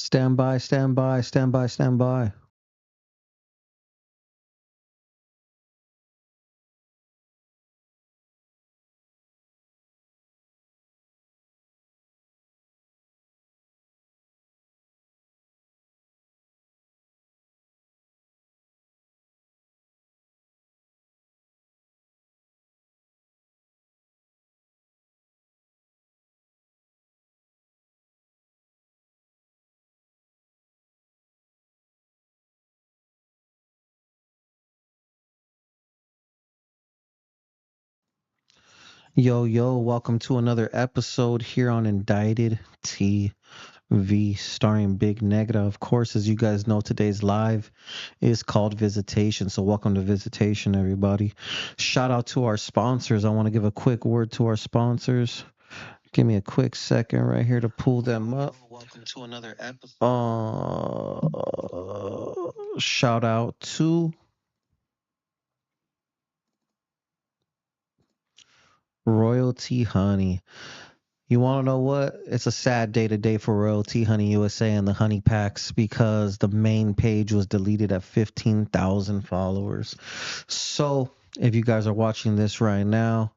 Stand by, stand by, stand by, stand by. Yo, yo, welcome to another episode here on Indicted TV, starring Big Negra. Of course, as you guys know, today's live is called Visitation. So, welcome to Visitation, everybody. Shout out to our sponsors. I want to give a quick word to our sponsors. Give me a quick second right here to pull them up. Welcome to another episode. Shout out to Royalty Honey. You want to know what? It's a sad day today for Royalty Honey USA and the Honey Packs because the main page was deleted at 15,000 followers. So, if you guys are watching this right now,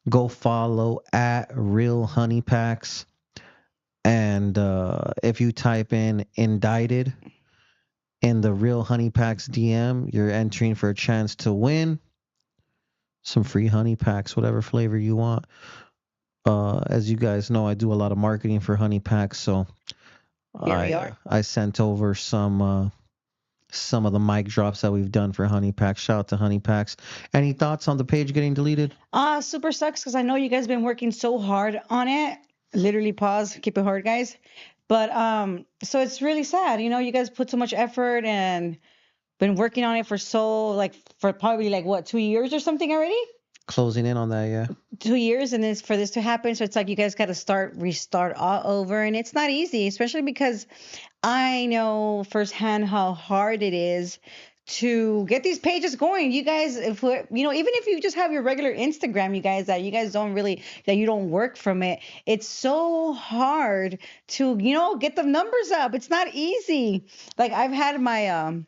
go follow at Real Honey Packs. And if you type in Indicted in the Real Honey Packs DM, you're entering for a chance to win some free honey packs, whatever flavor you want. As you guys know, I do a lot of marketing for honey packs, so Here we are. I sent over some of the mic drops that we've done for honey packs. Shout out to honey packs. Any thoughts on the page getting deleted? Super sucks because I know you guys been working so hard on it. Literally pause, keep it hard, guys. But so it's really sad. You guys put so much effort and been working on it for probably like what, 2 years or something already? Closing in on that, yeah. 2 years, and then for this to happen, so it's like you guys got to restart all over, and it's not easy, especially because I know firsthand how hard it is to get these pages going. You guys, even if you just have your regular Instagram, you guys don't really, that you don't work from it. It's so hard to, get the numbers up. It's not easy. Like I've had my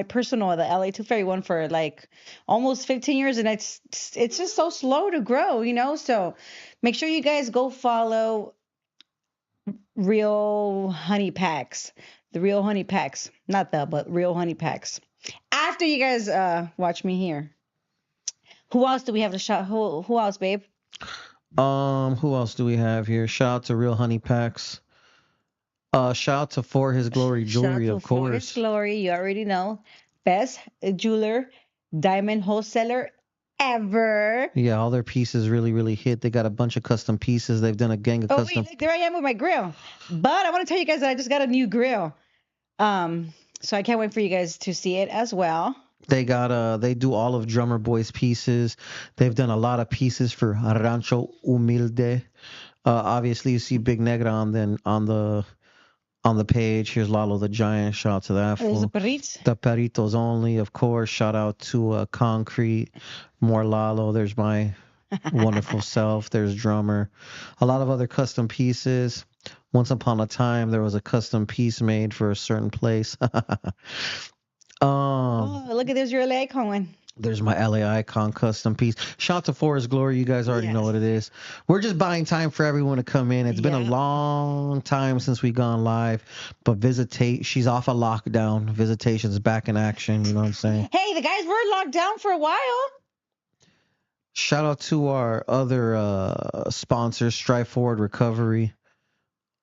personal, the LA Tooth Fairy one for like almost 15 years, and it's just so slow to grow, So make sure you guys go follow Real Honey Packs, the Real Honey Packs, not but Real Honey Packs. After you guys watch me here, who else do we have to shout? Who else, babe? Who else do we have here? Shout out to Real Honey Packs. Shout out to For His Glory Jewelry, of course. For His Glory, you already know. Best jeweler, diamond wholesaler ever. Yeah, all their pieces really, really hit. They got a bunch of custom pieces. They've done a gang of custom. Wait, there I am with my grill. But I want to tell you guys that I just got a new grill. So I can't wait for you guys to see it as well. They do all of Drummer Boy's pieces. They've done a lot of pieces for Rancho Humilde. Obviously you see Big Negra on the page. Here's Lalo the Giant. Shout out to that There's fool. The Peritos Only, of course. Shout out to Concrete. More Lalo. There's my wonderful self. There's Drummer. A lot of other custom pieces. Once upon a time, there was a custom piece made for a certain place. Look at there's your LA icon. There's my LA icon custom piece. Shout out to For His Glory. You guys already know what it is. We're just buying time for everyone to come in. It's been a long time since we gone live, but she's off a lockdown. Visitation's back in action. You know what I'm saying? Hey, the guys were locked down for a while. Shout out to our other sponsors, Strive Forward Recovery.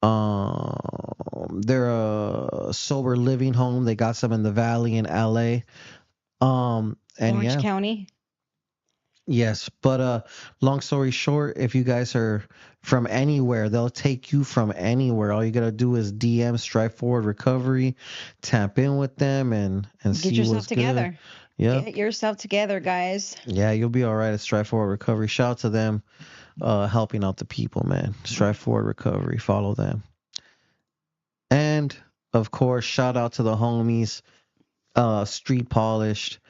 They're a sober living home. They got some in the Valley in LA. And Orange County. Yes, but long story short, if you guys are from anywhere, they'll take you from anywhere. All you gotta do is DM Strive Forward Recovery, tap in with them, and see get yourself what's together. Good. Yeah, get yourself together, guys. Yeah, you'll be all right at Strive Forward Recovery. Shout out to them, helping out the people, man. Strive Forward Recovery, follow them, and of course, shout out to the homies, Street Polished.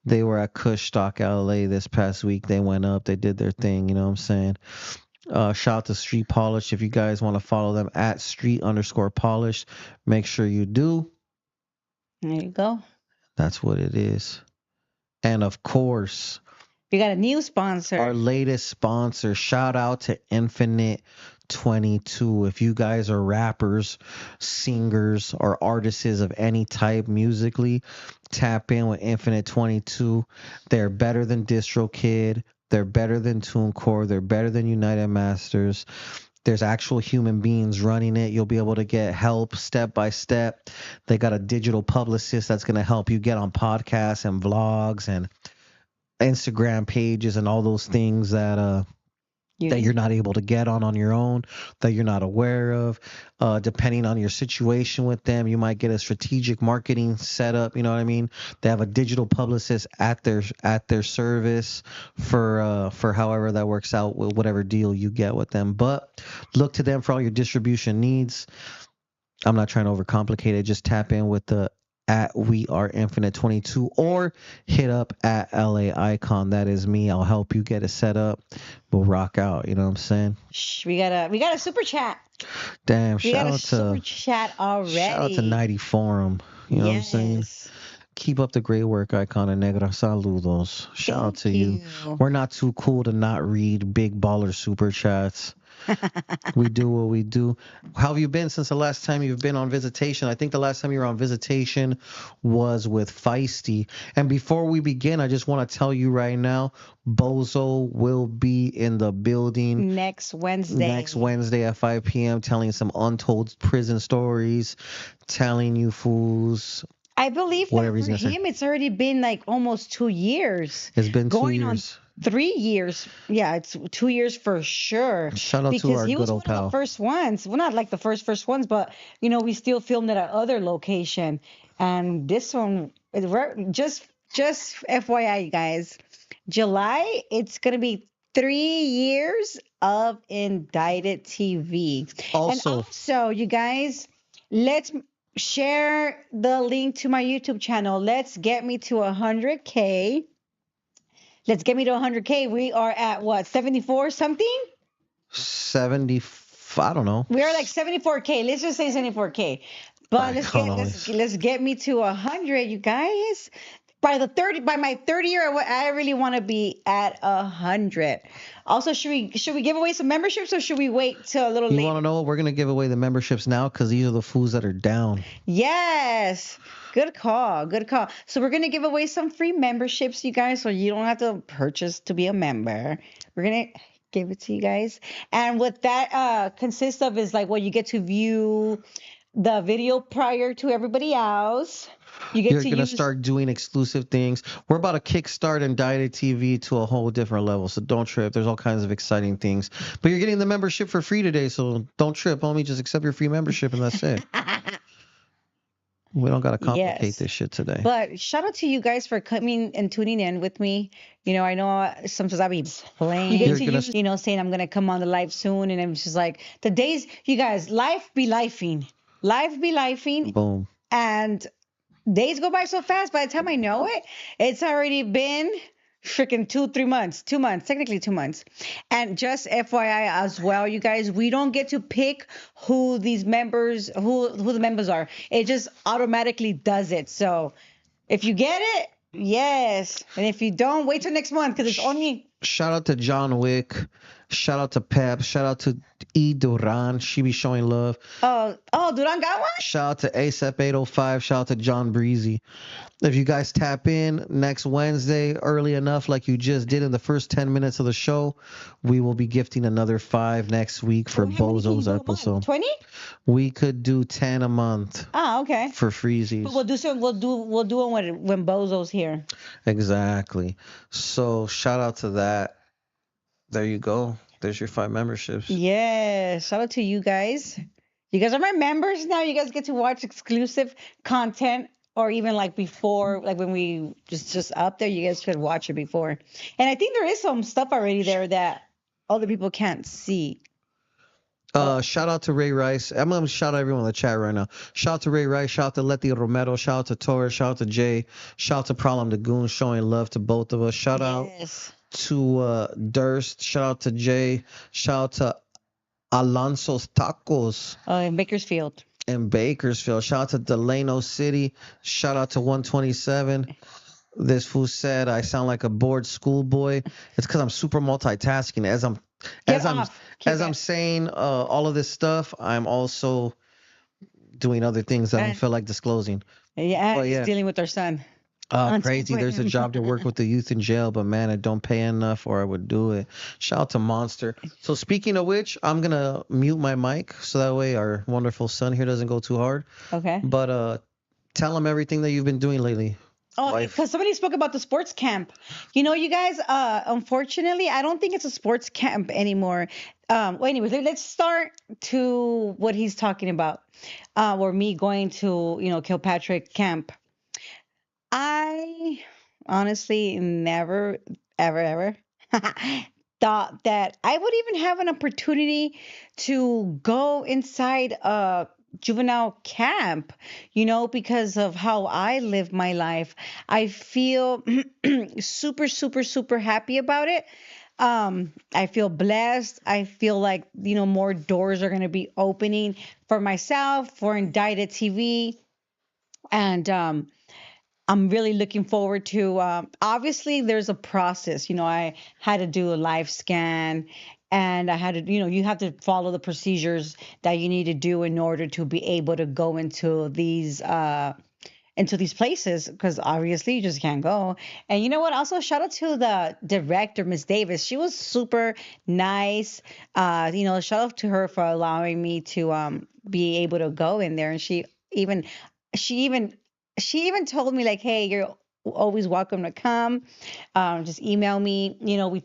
They were at Kush Stock LA this past week. They went up. They did their thing. You know what I'm saying? Shout out to Street Polish. If you guys want to follow them at street_polish, make sure you do. There you go. That's what it is. And of course, We got a new our sponsor. latest sponsor, shout out to Infinite 22. If you guys are rappers, singers, or artists of any type musically, tap in with Infinite 22. They're better than DistroKid. They're better than TuneCore. They're better than United Masters. There's actual human beings running it. You'll be able to get help step by step. They got a digital publicist that's going to help you get on podcasts and vlogs and Instagram pages and all those things that you're not able to get on your own, that you're not aware of. Depending on your situation with them, you might get a strategic marketing setup. You know what I mean? They have a digital publicist at their service for however that works out with whatever deal you get with them. But look to them for all your distribution needs. I'm not trying to overcomplicate it. Just tap in with the at We Are Infinite 22 or hit up at LA Icon. That is me. I'll help you get it set up. We'll rock out. You know what I'm saying? We got a super chat. Damn. We got a super chat already. Shout out to 90 Forum. You know what I'm saying? Keep up the great work, Icon and Negra. Saludos. Shout out to you. We're not too cool to not read big baller super chats. We do what we do. How have you been since the last time you've been on Visitation? I think the last time you were on Visitation was with Feisty. And before we begin, I just want to tell you right now, Bozo will be in the building next Wednesday at 5 p.m. telling some untold prison stories, telling you fools. I believe that for him, it's already been like almost 2 years. It's been 2 years. On 3 years. Yeah, it's 2 years for sure. Shout out to our good old pal. Because he was one of the first ones. Well, not like the first ones, but, you know, we still filmed at other location. And this one, just FYI, guys, July, it's going to be 3 years of Indicted TV. Also, you guys, let's share the link to my YouTube channel. Let's get me to 100K. Let's get me to 100K. We are at what, 74 something? 70. I don't know. We are like 74K. Let's just say 74K. But let's get me to 100, you guys. By my 30 year, I really want to be at 100. Also, should we give away some memberships or should we wait till a little later? You want to know what? We're going to give away the memberships now because these are the fools that are down. Yes. Good call. So we're going to give away some free memberships, you guys, so you don't have to purchase to be a member. We're going to give it to you guys. And what that consists of is like, well, you get to view the video prior to everybody else. You're going to start doing exclusive things. We're about to kickstart Indicted TV to a whole different level, so don't trip. There's all kinds of exciting things. But you're getting the membership for free today, so don't trip, homie. Just accept your free membership and that's it. We don't got to complicate this shit today. But shout out to you guys for coming and tuning in with me. You know, I know sometimes I'll be playing. You get to use, you know, saying I'm going to come on the live soon. And I'm just like, the days, you guys, life be lifing. Life be lifing. Boom. And days go by so fast. By the time I know it, it's already been freaking 2 months, technically 2 months. And just FYI as well, you guys, we don't get to pick who the members are. It just automatically does it. So if you get it, yes. And if you don't, wait till next month because it's only. Shout out to John Wick. Shout out to Pep. Shout out to E. Duran. She be showing love. Oh, Duran got one? Shout out to ASAP 805. Shout out to John Breezy. If you guys tap in next Wednesday early enough, like you just did in the first 10 minutes of the show, we will be gifting another 5 next week for Bozo's episode. 20? We could do 10 a month. Oh, okay. For freezies. But we'll do it when Bozo's here. Exactly. So shout out to that. There you go. There's your 5 memberships. Yeah. Shout out to you guys. You guys are my members now. You guys get to watch exclusive content, or even like before, like when we just up there, you guys could watch it before. And I think there is some stuff already there that other people can't see. Shout out to Ray Rice. I'm going to shout out everyone in the chat right now. Shout out to Ray Rice. Shout out to Letty Romero. Shout out to Torres. Shout out to Jay. Shout out to Problem the Goon showing love to both of us. Shout out to Durst. Shout out to Jay. Shout out to Alonso's Tacos In Bakersfield. in Bakersfield. Shout out to Delano City. Shout out to 127. This fool said I sound like a bored schoolboy. It's because I'm super multitasking. Get As I'm off. Keep it. saying all of this stuff, I'm also doing other things that I don't And feel like disclosing. yeah, But he's yeah, dealing with our son. On top crazy. of There's a him. job to work with the youth in jail, but man, it don't pay enough, or I would do it. Shout out to Monster. So speaking of which, I'm gonna mute my mic so that way our wonderful son here doesn't go too hard. Okay. But tell him everything that you've been doing lately, Oh, wife. because somebody spoke about the sports camp. You guys, unfortunately, I don't think it's a sports camp anymore. Well, anyways, let's start to what he's talking about. Or me going to, Kilpatrick camp. I honestly never, ever, ever thought that I would even have an opportunity to go inside a juvenile camp, because of how I live my life. I feel super, super, super happy about it. I feel blessed. I feel like, more doors are going to be opening for myself, for Indicted TV. And I'm really looking forward to. Obviously, there's a process. I had to do a live scan, and I had to, you have to follow the procedures that you need to do in order to be able to go into these places, because obviously you just can't go. And you know what? Also, shout out to the director, Miss Davis. She was super nice. Shout out to her for allowing me to be able to go in there. And even she even she even told me like, hey, you're always welcome to come. Just email me.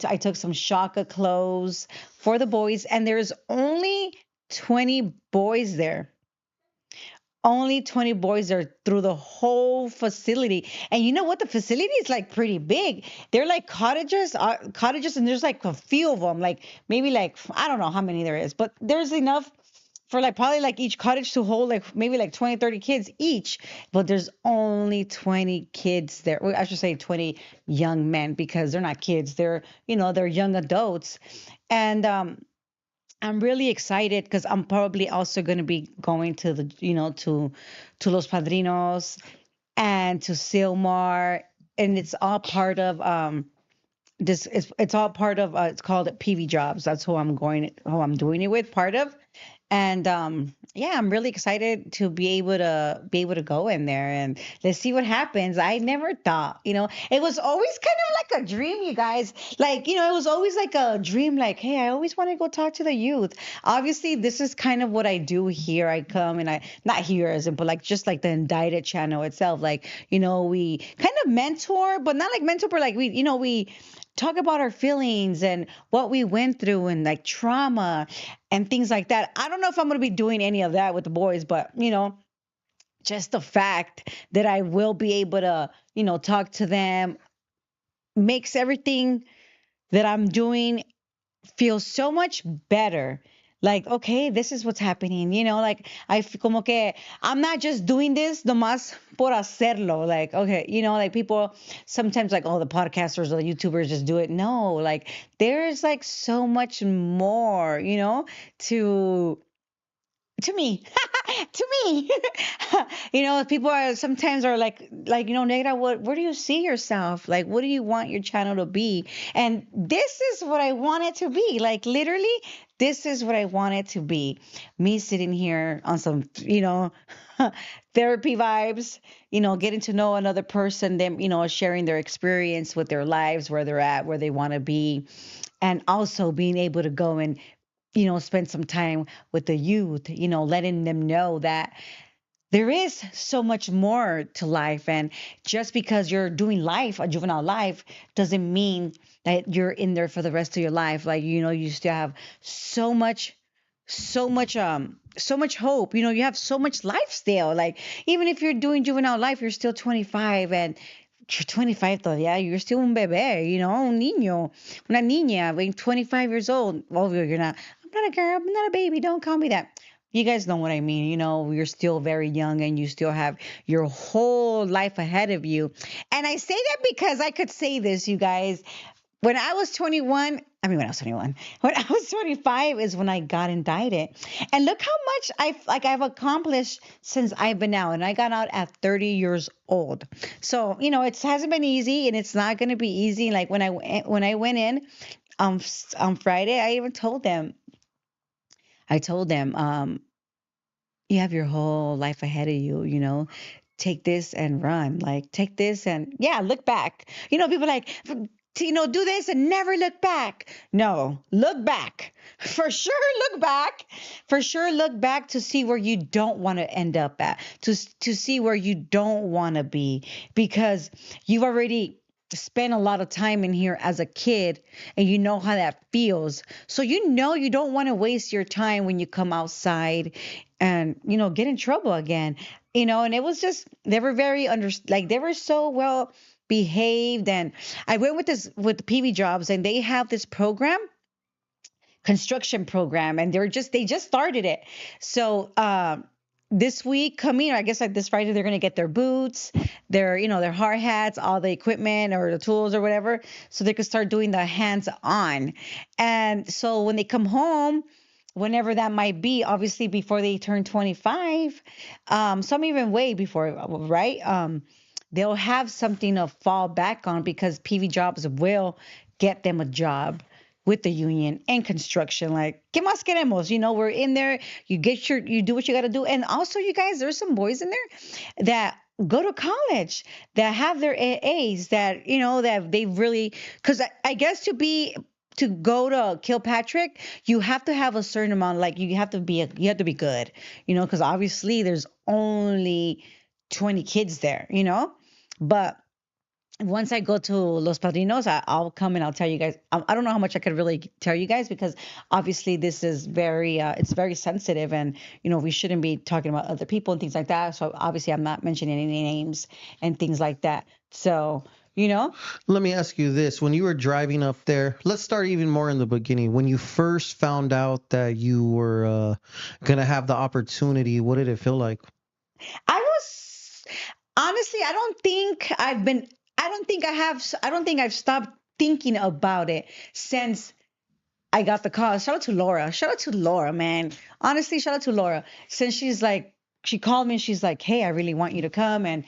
I took some shaka clothes for the boys, and there's only 20 boys there. Only 20 boys are through the whole facility. And you know what? The facility is like pretty big. They're like cottages, and there's like a few of them, like maybe like, I don't know how many there is, but there's enough for like probably like each cottage to hold like maybe like 20, 30 kids each. But there's only 20 kids there. Well, I should say 20 young men, because they're not kids. They're young adults. And I'm really excited because I'm probably also going to be going to to Los Padrinos and to Silmar, and it's all part of this. It's all part of it's called PV Jobs. That's who I'm doing it with, part of. And yeah, I'm really excited to be able to go in there, and let's see what happens. I never thought, it was always kind of like a dream, you guys. Like, it was always like a dream, like, hey, I always want to go talk to the youth. Obviously, this is kind of what I do here. I come and I not here as in, but like just like the Indicted channel itself. Like, we kind of mentor, but not like mentor, but like we talk about our feelings and what we went through and like trauma and things like that. I don't know if I'm going to be doing any of that with the boys, but just the fact that I will be able to, talk to them makes everything that I'm doing feel so much better. Like, okay, this is what's happening, like como que I'm not just doing this nomás por hacerlo. Like, okay, like people sometimes like, oh, the podcasters or the YouTubers just do it. No, like there's like so much more, to to me to me. People are sometimes are like, Negra, where do you see yourself, like what do you want your channel to be? And this is what I want it to be, like literally this is what I want it to be. Me sitting here on some therapy vibes, getting to know another person, them sharing their experience with their lives, where they're at, where they want to be, and also being able to go and spend some time with the youth, letting them know that there is so much more to life. And just because you're doing life, a juvenile life, doesn't mean that you're in there for the rest of your life. Like, you still have so much, so much hope. You have so much life still. Like, even if you're doing juvenile life, you're still 25 and you're 25 todavía, you're still un bebé, un niño, una niña, being 25 years old. Well, you're not, I'm not a girl, I'm not a baby, don't call me that. You guys know what I mean. You're still very young and you still have your whole life ahead of you. And I say that because I could say this, you guys. when I was 21, I mean, when I was 21, when I was 25 is when I got indicted. And look how much I've accomplished since I've been out. And I got out at 30 years old. So, it hasn't been easy and it's not going to be easy. Like when I went in on Friday, I told them, you have your whole life ahead of you, take this and run. Like, take this and, yeah, look back. People like, do this and never look back. No, look back. For sure, look back. For sure, look back to see where you don't want to end up at, to see where you don't want to be, because you've already spent a lot of time in here as a kid and you know how that feels. So you don't want to waste your time when you come outside and get in trouble again. And it was just they were very like they were so well behaved. And I went with the PV jobs, and they have this program, construction program, and they just started it. So this week coming, or I guess like this Friday, they're gonna get their boots, their hard hats, all the equipment or the tools or whatever, so they could start doing the hands on. And so when they come home, whenever that might be, obviously before they turn 25, some even way before, right? They'll have something to fall back on, because PV jobs will get them a job with the union and construction. Like, ¿qué más queremos? We're in there. You do what you got to do. And also, you guys, there's some boys in there that go to college, that have their A's, that, that they really, because I guess to go to Kilpatrick, you have to have a certain amount, like you have to be good, because obviously there's only 20 kids there, but once I go to Los Padrinos, I'll come and I'll tell you guys. I don't know how much I could really tell you guys, because obviously this is it's very sensitive, and we shouldn't be talking about other people and things like that. So obviously I'm not mentioning any names and things like that. So, Let me ask you this. When you were driving up there, let's start even more in the beginning. When you first found out that you were going to have the opportunity, what did it feel like? I was honestly, I don't think I've stopped thinking about it since I got the call. Shout out to Laura. Shout out to Laura, man. Honestly, shout out to Laura. Since she called me and she's like, hey, I really want you to come. And,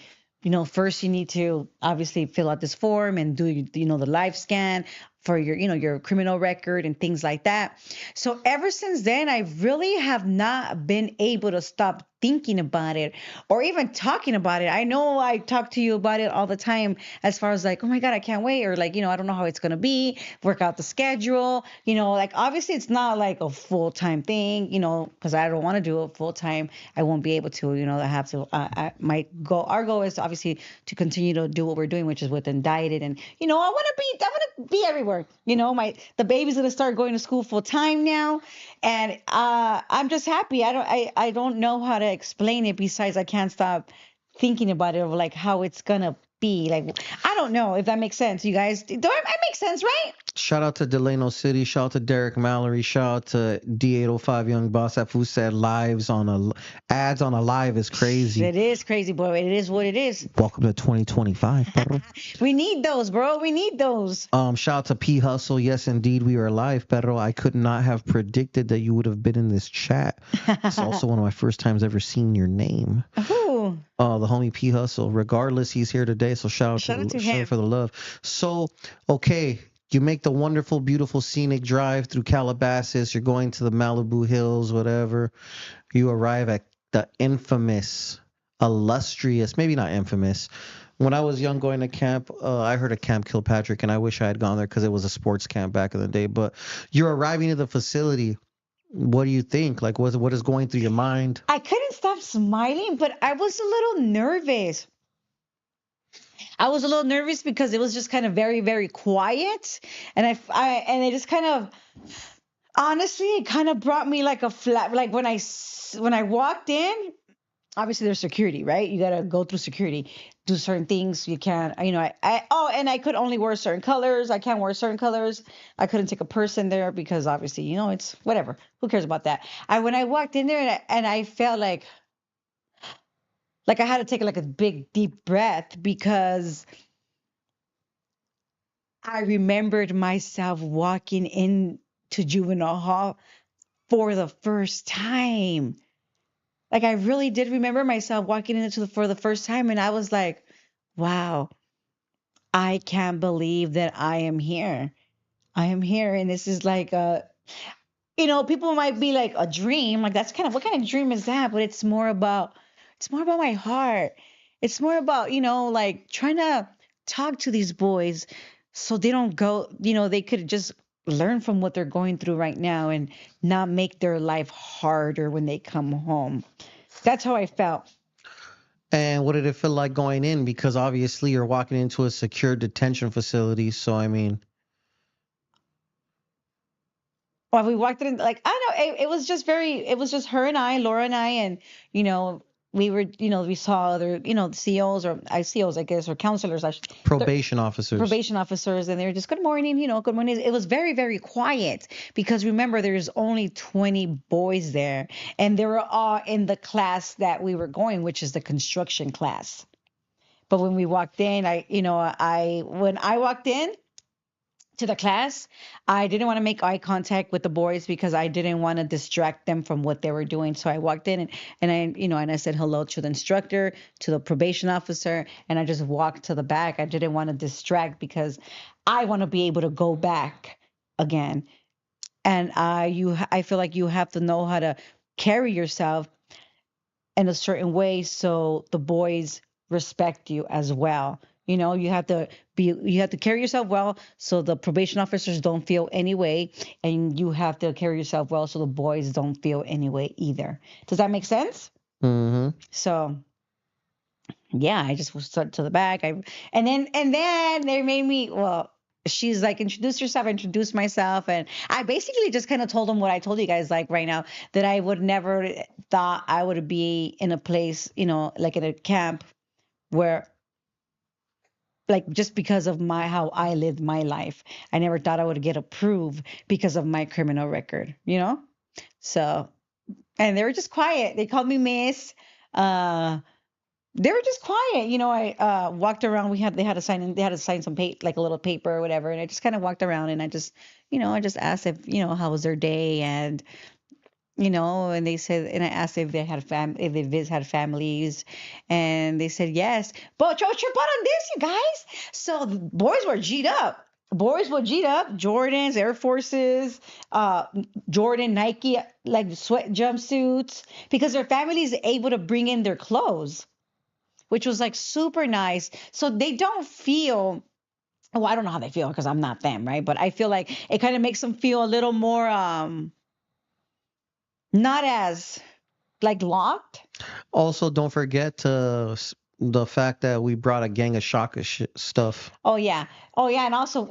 first you need to obviously fill out this form and do, the live scan for your criminal record and things like that. So ever since then, I really have not been able to stop thinking about it or even talking about it. I know I talk to you about it all the time, as far as like, oh my God, I can't wait. Or like, I don't know how it's going to be, work out the schedule, like obviously it's not like a full-time thing, because I don't want to do it full-time. I won't be able to, I have to, our goal is obviously to continue to do what we're doing, which is with Indicted. And, I want to be everywhere. The baby's going to start going to school full-time now. And I'm just happy. I don't know how to explain it, besides I can't stop thinking about it, of like how it's gonna be. Like, I don't know if that makes sense. You guys, do I make sense, right? Shout out to Delano City. Shout out to Derek Mallory. Shout out to D805 Young Boss. That fool said ads on a live is crazy. It is crazy, boy. It is what it is. Welcome to 2025, perro. We need those, bro. We need those. Shout out to P Hustle. Yes, indeed, we are live, perro. I could not have predicted that you would have been in this chat. It's also one of my first times ever seeing your name. Ooh. The homie P Hustle. Regardless, he's here today, so shout out to him for the love. So, okay. You make the wonderful, beautiful, scenic drive through Calabasas. You're going to the Malibu Hills, whatever. You arrive at the infamous, illustrious, maybe not infamous. When I was young going to camp, I heard of Camp Kilpatrick, and I wish I had gone there because it was a sports camp back in the day. But you're arriving at the facility. What do you think? Like, what is going through your mind? I couldn't stop smiling, but I was a little nervous. I was a little nervous because it was just kind of very, very quiet. And and it just kind of, honestly, it kind of brought me like a flat, like when I walked in, obviously there's security, right? You got to go through security, do certain things. You can't, and I could only wear certain colors. I can't wear certain colors. I couldn't take a purse in there because obviously, it's whatever. Who cares about that? When I walked in there and I felt like I had to take like a big deep breath, because I remembered myself walking into juvenile hall for the first time. Like I really did remember myself walking into for the first time, and I was like, wow, I can't believe that I am here. I am here, and this is like a, people might be like a dream, like that's kind of what kind of dream is that? But it's more about my heart. It's more about, like trying to talk to these boys so they don't go, they could just learn from what they're going through right now and not make their life harder when they come home. That's how I felt. And what did it feel like going in? Because obviously you're walking into a secure detention facility. So, I mean, Well, we walked in, like, I don't know, it was just her and I, Laura and I, and, you know, we were, we saw other, COs or COs, I guess, or counselors, probation officers. probation officers, and they were just, good morning, good morning. It was very, very quiet because remember, there's only 20 boys there, and they were all in the class that we were going, which is the construction class. But when we walked in, when I walked in, to the class, I didn't want to make eye contact with the boys because I didn't want to distract them from what they were doing. So I walked in and I said hello to the instructor, to the probation officer, and I just walked to the back. I didn't want to distract because I want to be able to go back again. And I feel like you have to know how to carry yourself in a certain way so the boys respect you as well. You have to carry yourself well so the probation officers don't feel any way, and you have to carry yourself well so the boys don't feel any way either. Does that make sense? Mm-hmm. So yeah, I just was to the back. And then they made me, well, she's like, introduce yourself, I introduced myself, and I basically just kind of told them what I told you guys like right now, that I would never thought I would be in a place, like in a camp where, like, just because of my how I lived my life. I never thought I would get approved because of my criminal record. So, and they were just quiet. They called me Miss. Uh they were just quiet. I walked around. They had to sign some like a little paper or whatever, and I just kind of walked around and I just asked if, how was their day, and they said, and I asked if they had if they had families, and they said yes. But what you put on this, you guys? So the boys were G'd up. Boys were G'd up. Jordans, Air Forces, Jordan, Nike, like sweat jumpsuits, because their families able to bring in their clothes, which was like super nice. So they don't feel. Well, I don't know how they feel because I'm not them, right? But I feel like it kind of makes them feel a little more not as like locked. Also, don't forget the fact that we brought a gang of shaka stuff. Oh yeah. Oh yeah. And also,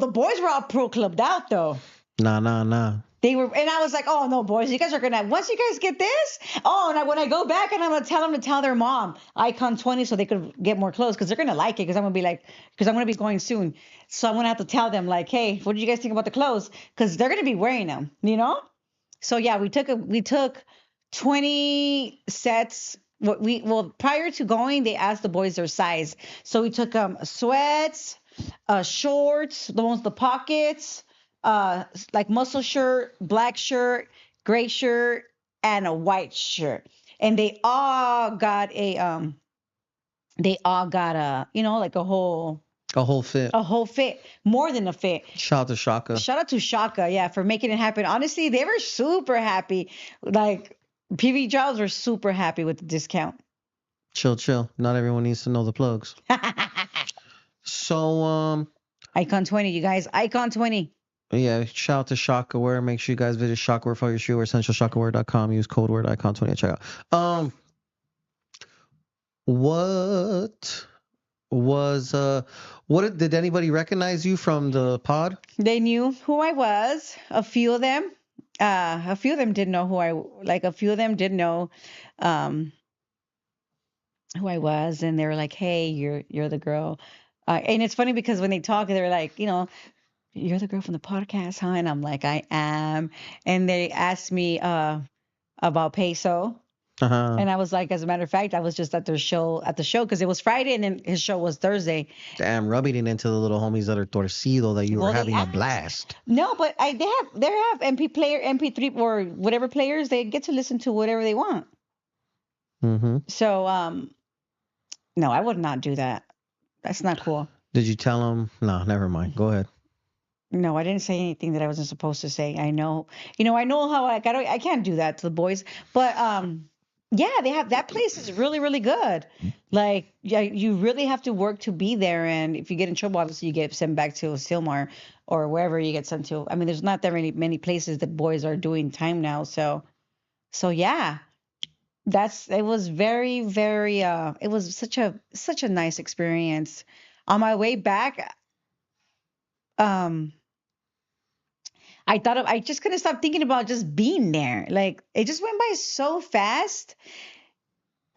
the boys were all pro clubbed out though. Nah. They were, and I was like, oh no, boys, you guys are gonna, once you guys get this, when I go back, and I'm gonna tell them to tell their mom Icon 20 so they could get more clothes, because they're gonna like it, because I'm gonna be going soon. So I'm gonna have to tell them like, hey, what did you guys think about the clothes? Because they're gonna be wearing them. So yeah, we took 20 sets. Prior to going, they asked the boys their size. So we took sweats, shorts, the ones with the pockets, like muscle shirt, black shirt, gray shirt, and a white shirt. And they all got like A whole fit. more than a fit. Shout out to Shaka. Shout out to Shaka, yeah, for making it happen. Honestly, they were super happy. Like, PV Jobs were super happy with the discount. Chill. Not everyone needs to know the plugs. So, Icon 20, you guys. Icon 20. yeah, shout out to Shockaware. Make sure you guys visit Shockaware for your shoe or essentialshockaware.com. Use code word icon20 and check out. Did anybody recognize you from the pod? They knew who I was. A few of them didn't know a few of them did know who I was, and they were like, "Hey, you're the girl." And it's funny because when they talk, they're like, "You're the girl from the podcast, huh?" And I'm like, "I am." And they asked me about peso. Uh-huh. And I was like, as a matter of fact, I was just at the show because it was Friday and then his show was Thursday. Damn, rubbing it into the little homies that are torcido that you were Well, they having a asked. blast. No, but they have MP3 or whatever players. They get to listen to whatever they want. Mm-hmm. So no, I would not do that. That's not cool. Did you tell him? No, never mind. Go ahead. No, I didn't say anything that I wasn't supposed to say. I know, I know how I can't do that to the boys. But yeah, they have that place is really, really good. Like, yeah, you really have to work to be there. And if you get in trouble, obviously you get sent back to Silmar or wherever you get sent to. I mean, there's not that many places that boys are doing time now. So yeah, it was very, very it was such a nice experience. On my way back, um I just couldn't stop thinking about just being there. Like it just went by so fast.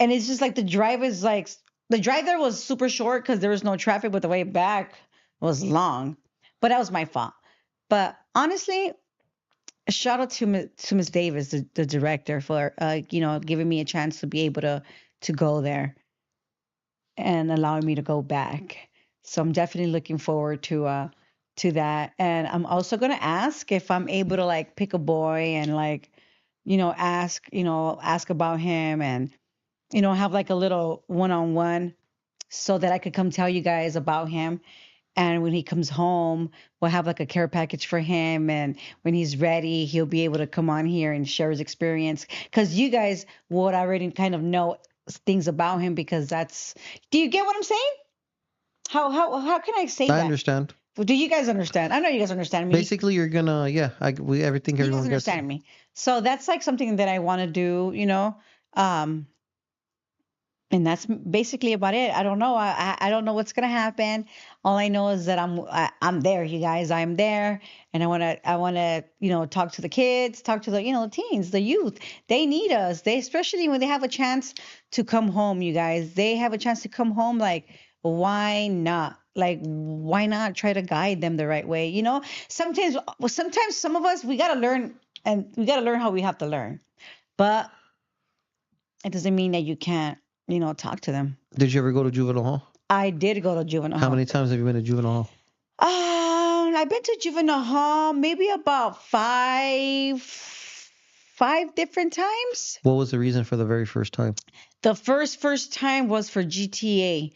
And it's just like the drive there was super short because there was no traffic, but the way back was long. But that was my fault. But honestly, a shout out to Miss Davis, the director, for giving me a chance to be able to go there and allowing me to go back. So I'm definitely looking forward to that. And I'm also gonna ask if I'm able to like pick a boy and like, ask about him and have like a little one-on-one so that I could come tell you guys about him. And when he comes home, we'll have like a care package for him. And when he's ready, he'll be able to come on here and share his experience. Because you guys would already kind of know things about him because do you get what I'm saying? How can I say I that? understand. Do you guys understand? I know you guys understand me. Basically, you're gonna, yeah, everything You guys everyone gets. understand me. So that's like something that I want to do, Um, and that's basically about it. I don't know. I don't know what's gonna happen. All I know is that I'm there, you guys. I'm there, and I wanna talk to the kids, talk to the teens, the youth. They need us. They especially when they have a chance to come home, you guys. They have a chance to come home. Like why not? Like why not try to guide them the right way? Sometimes some of us we gotta learn, and we gotta learn how we have to learn, but it doesn't mean that you can't, talk to them. Did you ever go to juvenile hall? I did go to juvenile How hall. many times have you been to juvenile hall? I've been to juvenile hall maybe about five different times. What was the reason for the very first time? The first time was for GTA.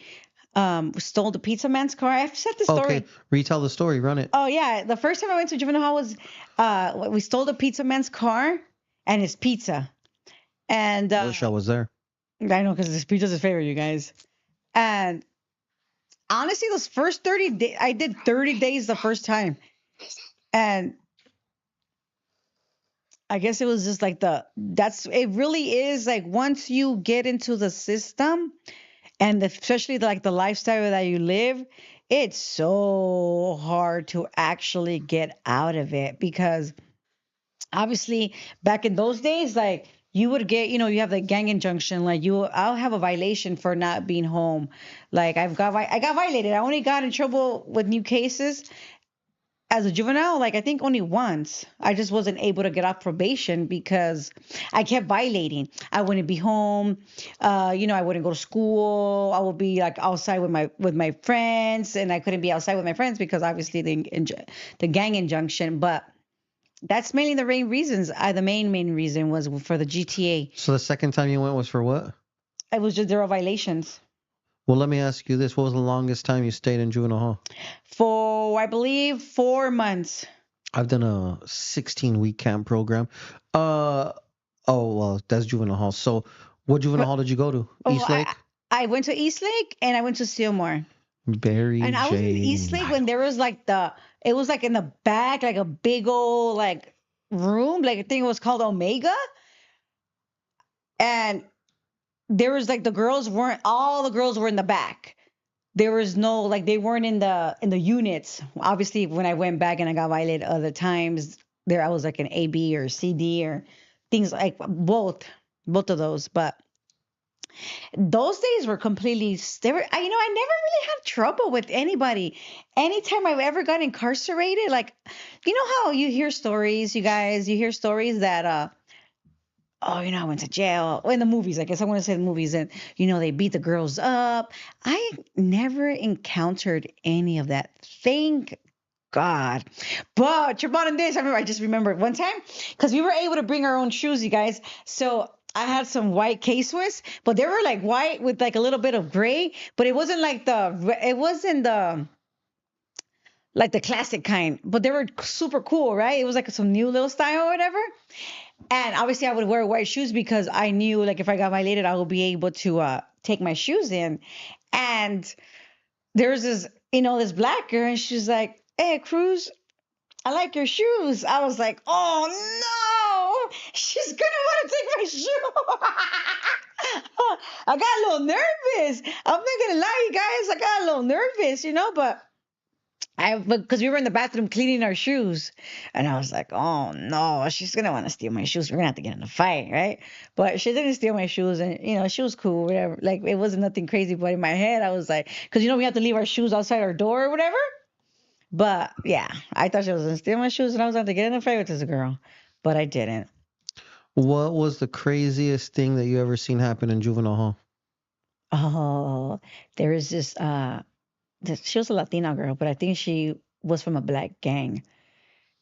We stole the pizza man's car. I've said the story. Okay, retell the story. Run it. Oh yeah, the first time I went to juvenile hall was we stole the pizza man's car and his pizza. And Wish I was there. I know because this pizza's his favorite, you guys. And honestly, those first 30 days, I did 30 days the first time. And I guess it was just like it really is like once you get into the system and especially like the lifestyle that you live, it's so hard to actually get out of it because obviously back in those days, like you would get, you have the gang injunction, like I'll have a violation for not being home. Like I got violated. I only got in trouble with new cases as a juvenile, like I think only once. I just wasn't able to get off probation because I kept violating. I wouldn't be home. I wouldn't go to school. I would be like outside with my friends, and I couldn't be outside with my friends because obviously the gang injunction. But that's mainly the main reasons. The main reason was for the GTA. So the second time you went was for what? It was just there were violations. Well, let me ask you this. What was the longest time you stayed in juvenile hall? For, I believe, 4 months. I've done a 16-week camp program. Oh, well, that's juvenile hall. So what juvenile hall did you go to? East Lake? I went to East Lake and I went to Seymour. And I was in East Lake when there was like it was like in the back, like a big old like room, like I think it was called Omega. And there was like all the girls were in the back. There was no like they weren't in the units. Obviously, when I went back and I got violated other times, there I was like an AB or CD or things like both of those. But those days were completely. I never really had trouble with anybody. Anytime I've ever got incarcerated, like how you hear stories, you guys, you hear stories that oh, I went to jail. Or in the movies, I guess I want to say the movies, and they beat the girls up. I never encountered any of that. Thank God. But Trevon and this, I just remember one time because we were able to bring our own shoes, you guys. So I had some white K-Swiss, but they were like white with like a little bit of gray, but it wasn't the like the classic kind, but they were super cool, right? It was like some new little style or whatever. And obviously I would wear white shoes because I knew like if I got violated, I would be able to take my shoes in. And there's this black girl, and she's like, "Hey, Cruz, I like your shoes." I was like, "Oh no, she's gonna want to take my shoe." I got a little nervous. I'm not gonna lie, you guys. I got a little nervous, but because we were in the bathroom cleaning our shoes, and I was like, "Oh no, she's gonna want to steal my shoes. We're gonna have to get in a fight, right?" But she didn't steal my shoes, and she was cool, whatever. Like it wasn't nothing crazy, but in my head, I was like, because we have to leave our shoes outside our door or whatever. But yeah, I thought she was gonna steal my shoes, and I was going to get in a fight with this girl, but I didn't. What was the craziest thing that you ever seen happen in juvenile hall? Oh, there is she was a Latina girl, but I think she was from a black gang,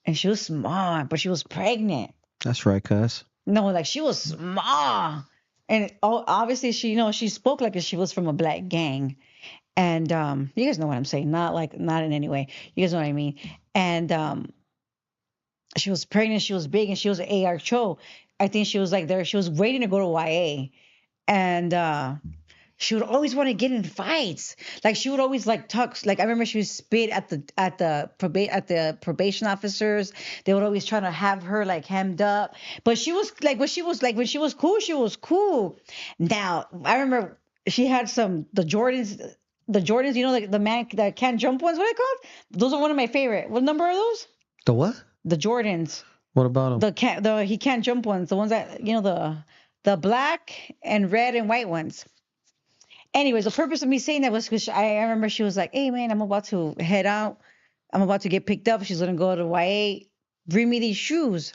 and she was small, but she was pregnant. That's right, cuz. No, like she was small, and obviously she spoke like if she was from a black gang, and you guys know what I'm saying, not in any way. You guys know what I mean, and she was pregnant, she was big, and she was an AR. I think she was like there. She was waiting to go to YA, and she would always want to get in fights. Like she would always like talk. Like I remember she would spit at the probation officers. They would always try to have her like hemmed up. But she was like when she was cool, she was cool. Now I remember she had the Jordans. The Jordans, like the man that can't jump ones. What are they called? Those are one of my favorite. What number are those? The what? The Jordans. What about him? The he can't jump ones. The ones that the black and red and white ones. Anyways, the purpose of me saying that was because I remember she was like, "Hey man, I'm about to head out. I'm about to get picked up. She's gonna go to YA. Bring me these shoes."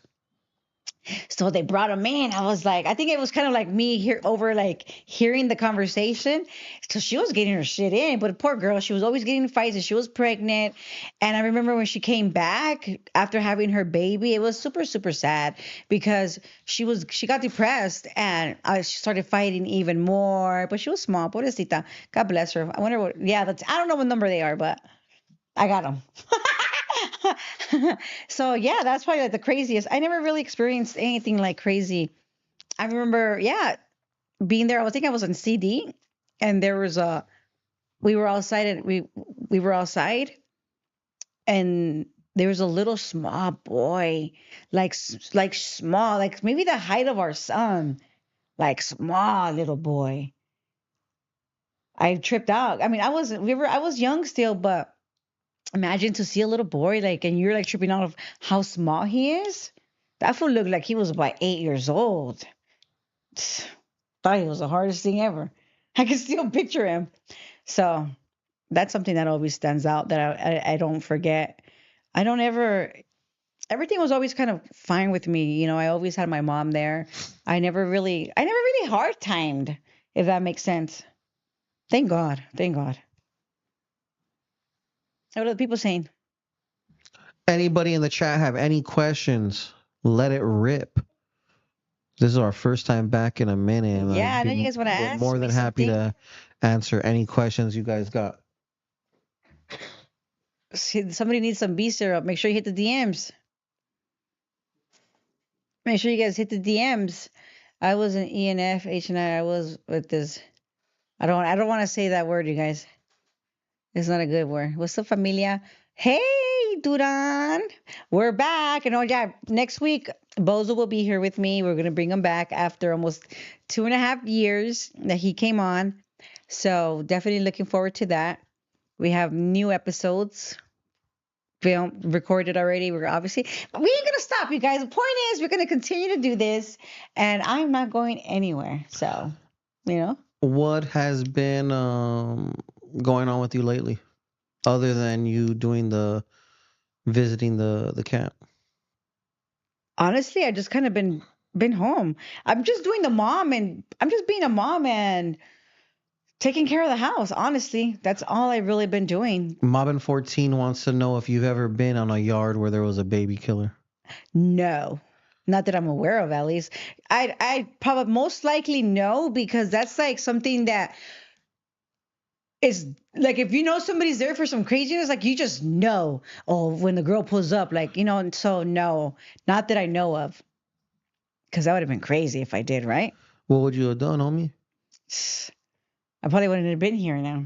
So they brought him in. I was like, I think it was kind of like me hearing the conversation. So she was getting her shit in, but poor girl, she was always getting in fights, and she was pregnant. And I remember when she came back after having her baby, it was super, super sad because she got depressed, and she started fighting even more. But she was small, pobrecita. God bless her. I wonder I don't know what number they are, but I got them. So yeah, that's probably like the craziest. I never really experienced anything like crazy. I remember, yeah, being there. I think I was on CD, and there was we were outside, and we were outside, and there was a little small boy, like small, like maybe the height of our son, like small little boy. I tripped out. I mean, I was young still, but imagine to see a little boy and you're like tripping out of how small he is. That fool looked like he was about 8 years old. Thought he was the hardest thing ever. I can still picture him. So that's something that always stands out that I don't forget. I don't ever. Everything was always kind of fine with me. I always had my mom there. I never really hard timed, if that makes sense. Thank God. Thank God. What are the people saying? Anybody in the chat have any questions? Let it rip. This is our first time back in a minute. And Yeah, I know you guys want to we're ask more me than happy something. to answer any questions you guys got. Somebody needs some B syrup. Make sure you hit the DMs. Make sure you guys hit the DMs. I was in ENF, H&I. I was with this. I don't want to say that word, you guys. It's not a good word. What's up, familia? Hey, Duran. We're back. And yeah, next week, Bozo will be here with me. We're going to bring him back after almost 2.5 years that he came on. So definitely looking forward to that. We have new episodes recorded already. We ain't gonna stop, you guys. The point is, we're gonna continue to do this, and I'm not going anywhere. So, What has been going on with you lately, other than you doing visiting the camp? honestly, I just kind of been been home. I'm just doing the mom and I'm just being a mom and taking care of the house. Honestly, that's all I've really been doing. Mobbin 14 wants to know if you've ever been on a yard where there was a baby killer. No, not that I'm aware of, at least. I probably most likely no, because that's like something that is like if you know somebody's there for some craziness, like you just know. Oh, when the girl pulls up, like and so no, not that I know of, because that would have been crazy if I did, right? What would you have done, homie? I probably wouldn't have been here now.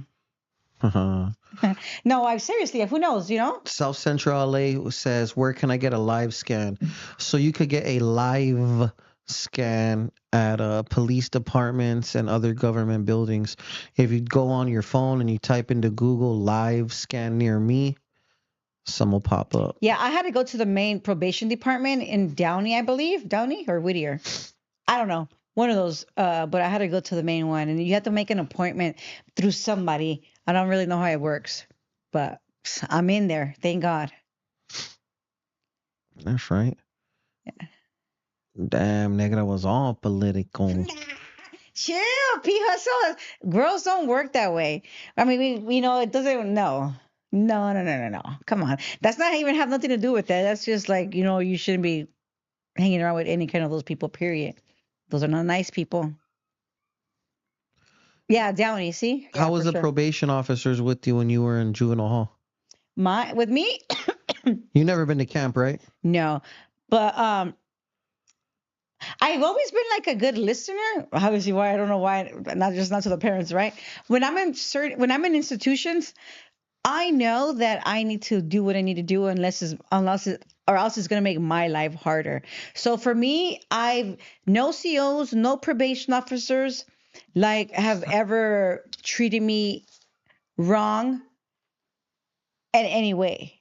No, I seriously, who knows, South Central LA says, where can I get a live scan? So you could get a live scan at police departments and other government buildings. If you go on your phone and you type into Google live scan near me, some will pop up. Yeah, I had to go to the main probation department in Downey, I believe. Downey or Whittier. I don't know. One of those. But I had to go to the main one, and you have to make an appointment through somebody. I don't really know how it works, but I'm in there. Thank God. That's right. Yeah. Damn, Negra was all political. Chill, P hustle. Girls don't work that way. I mean, we know it doesn't. No, no, no, no, no, no. Come on. That's not even have nothing to do with that. That's just like you shouldn't be hanging around with any kind of those people. Period. Those are not nice people. Yeah, Downey. See? How Yeah, was for the sure. probation officers with you when you were in juvenile hall? With me, You never been to camp, right? no. But I've always been like a good listener. Obviously, why I don't know why, not to the parents, right? When I'm in institutions, I know that I need to do what I need to do or else it's gonna make my life harder. So for me, I've no COs, no probation officers like have ever treated me wrong in any way.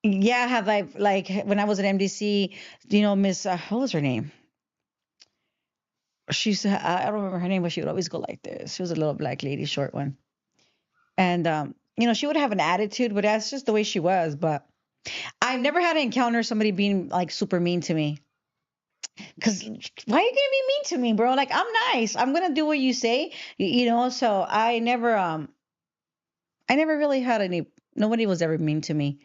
Yeah, have like when I was at MDC, Miss what was her name? I don't remember her name, but she would always go like this. She was a little black lady, short one, and she would have an attitude, but that's just the way she was. But I've never had to encounter somebody being like super mean to me. Cause why are you gonna be mean to me, bro? Like I'm nice. I'm gonna do what you say, So I never really had any. Nobody was ever mean to me.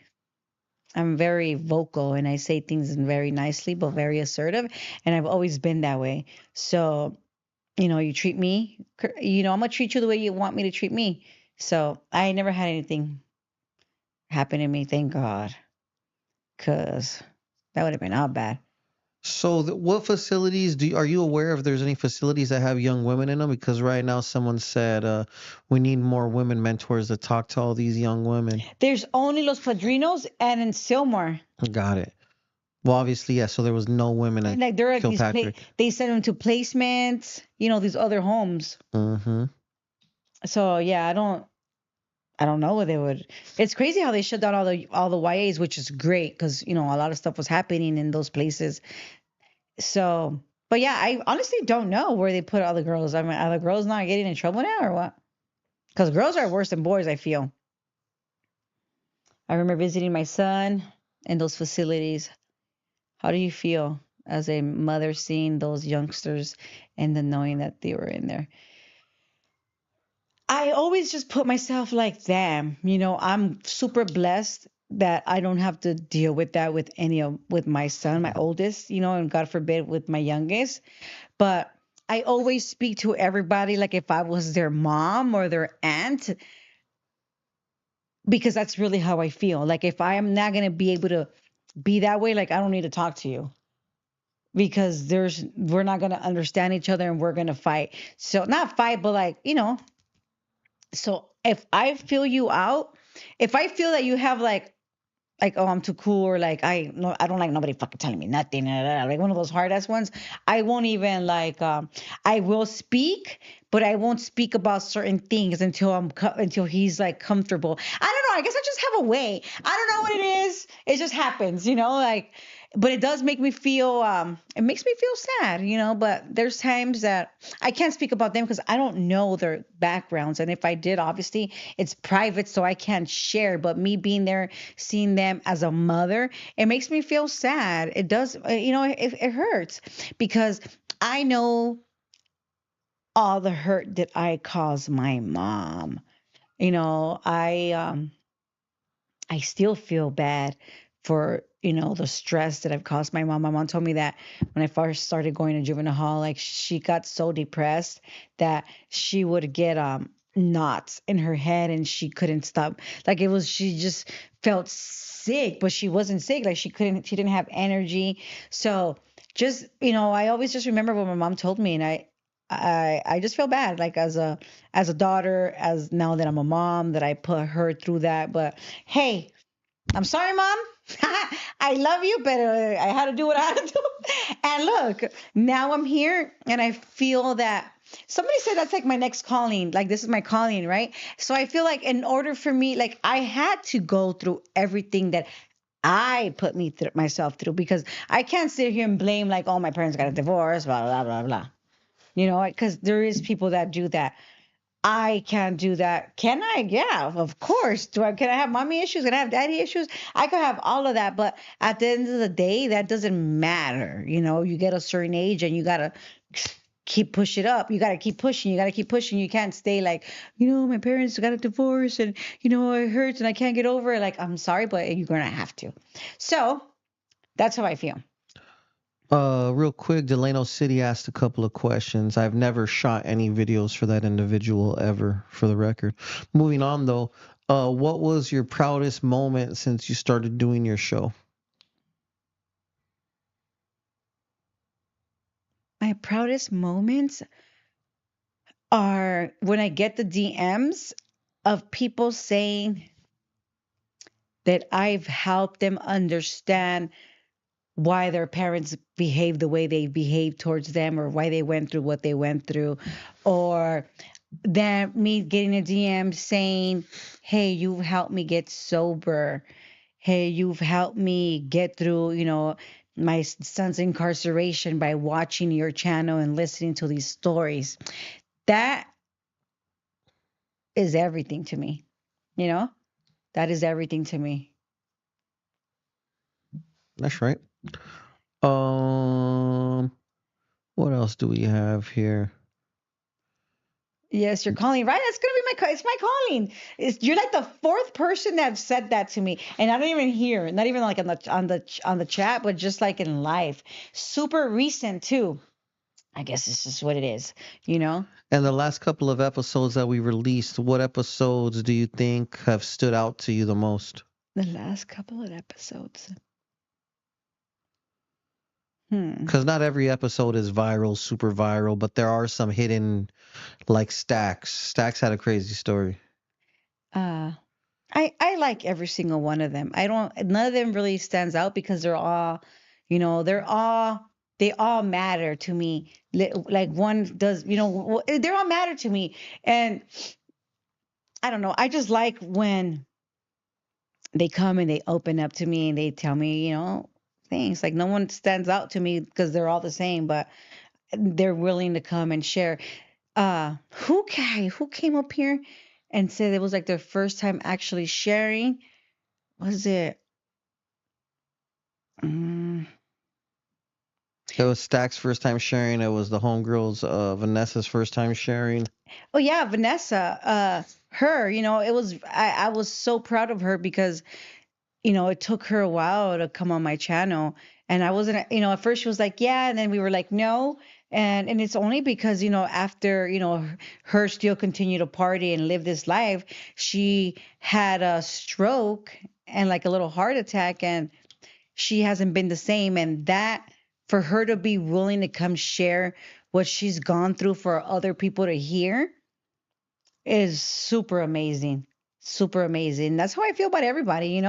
I'm very vocal and I say things very nicely, but very assertive. And I've always been that way. So, you treat me, I'm going to treat you the way you want me to treat me. So I never had anything happen to me. Thank God. Cause that would have been all bad. So, what facilities are you aware if there's any facilities that have young women in them? Because right now, someone said we need more women mentors to talk to all these young women. There's only Los Padrinos and in Silmar. Got it. Well, obviously, yes. So there was no women at Like they're at Kilpatrick. they send them to placements, these other homes. Mm-hmm. So yeah, I don't know what they would. It's crazy how they shut down all the YAs, which is great because a lot of stuff was happening in those places. So, but yeah, I honestly don't know where they put all the girls. I mean, are the girls not getting in trouble now or what? Because girls are worse than boys, I feel. I remember visiting my son in those facilities. How do you feel as a mother seeing those youngsters and then knowing that they were in there? I always just put myself like, damn, I'm super blessed that I don't have to deal with that with my son, my oldest, and God forbid with my youngest. But I always speak to everybody like if I was their mom or their aunt, because that's really how I feel. Like if I am not gonna be able to be that way, like I don't need to talk to you because we're not gonna understand each other and we're gonna fight. So not fight, but like, so if I feel you out, if I feel that you have like oh I'm too cool or like I don't like nobody fucking telling me nothing like one of those hard ass ones, I won't even I will speak, but I won't speak about certain things until he's like comfortable. I don't know, I guess I just have a way. I don't know what it is. It just happens, like but it does make me feel it makes me feel sad, but there's times that I can't speak about them because I don't know their backgrounds, and if I did, obviously it's private, so I can't share. But me being there, seeing them as a mother, it makes me feel sad. It does, it hurts because I know all the hurt that I caused my mom. I still feel bad for, the stress that I've caused my mom. My mom told me that when I first started going to juvenile hall, like she got so depressed that she would get knots in her head and she couldn't stop. Like she just felt sick, but she wasn't sick. Like she didn't have energy. So just, I always just remember what my mom told me, and I just feel bad, like as a daughter, as now that I'm a mom, that I put her through that. But hey, I'm sorry, mom. I love you, but I had to do what I had to do. And look, now I'm here, and I feel that somebody said that's like my next calling. Like this is my calling, right? So I feel like in order for me, like I had to go through everything that I put myself through, because I can't sit here and blame like, oh, my parents got a divorce, blah blah blah blah. Because there is people that do that. I can't do that. Can I? Yeah, of course. Can I have mommy issues? Can I have daddy issues? I could have all of that, but at the end of the day, that doesn't matter. You get a certain age and you gotta keep push it up. You gotta keep pushing. You gotta keep pushing. You can't stay like, my parents got a divorce and it hurts and I can't get over it. Like, I'm sorry, but you're gonna have to. So that's how I feel. Real quick, Delano City asked a couple of questions. I've never shot any videos for that individual ever, for the record. Moving on though, what was your proudest moment since you started doing your show? My proudest moments are when I get the DMs of people saying that I've helped them understand why their parents behave the way they behave towards them, or why they went through what they went through, or then me getting a DM saying, hey, you've helped me get sober. Hey, you've helped me get through, my son's incarceration by watching your channel and listening to these stories. That is everything to me. You know, that is everything to me. That's right. Um, what else do we have here? Yes, you're calling, right? That's gonna be it's my calling. You're like the fourth person that said that to me, and I don't even hear, not even like on the chat, but just like in life. Super recent too. I guess this is what it is, you know. And the last couple of episodes that we released, what episodes do you think have stood out to you the most? The last couple of episodes. Hmm. Because not every episode is viral, super viral, but there are some hidden, like Stacks. Stacks had a crazy story. Uh, I like every single one of them. I don't. None of them really stands out because they're all, they all matter to me. Like one does, they're all matter to me, and I don't know. I just like when they come and they open up to me and they tell me, things. Like no one stands out to me because they're all the same, but they're willing to come and share. Who came up here and said it was like their first time actually sharing? Was it? Mm, It was Stack's first time sharing. It was the homegirls, Vanessa's first time sharing. oh yeah, Vanessa. Her. I was so proud of her because it took her a while to come on my channel. And I wasn't, at first she was like, yeah. And then we were like, no. And it's only because, after, her still continue to party and live this life, she had a stroke and like a little heart attack, and she hasn't been the same. And that, for her to be willing to come share what she's gone through for other people to hear, is super amazing. super amazing. That's how I feel about everybody,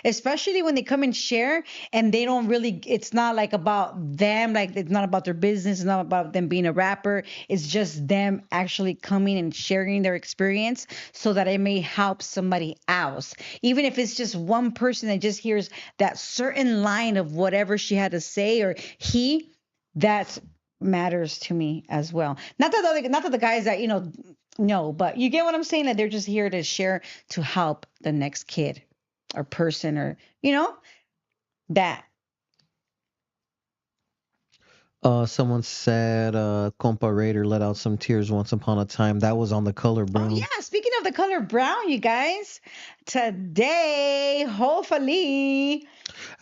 especially when they come and share and they don't really, it's not like about them, like it's not about their business, it's not about them being a rapper. It's just them actually coming and sharing their experience so that it may help somebody else. Even if it's just one person that just hears that certain line of whatever she had to say or that matters to me as well. Not that the guys that, no, but you get what I'm saying? That they're just here to share to help the next kid or person or, that. Someone said Compa Raider let out some tears once upon a time. That was on the color Oh, brown. yeah. Speaking of the color brown, you guys, today, hopefully.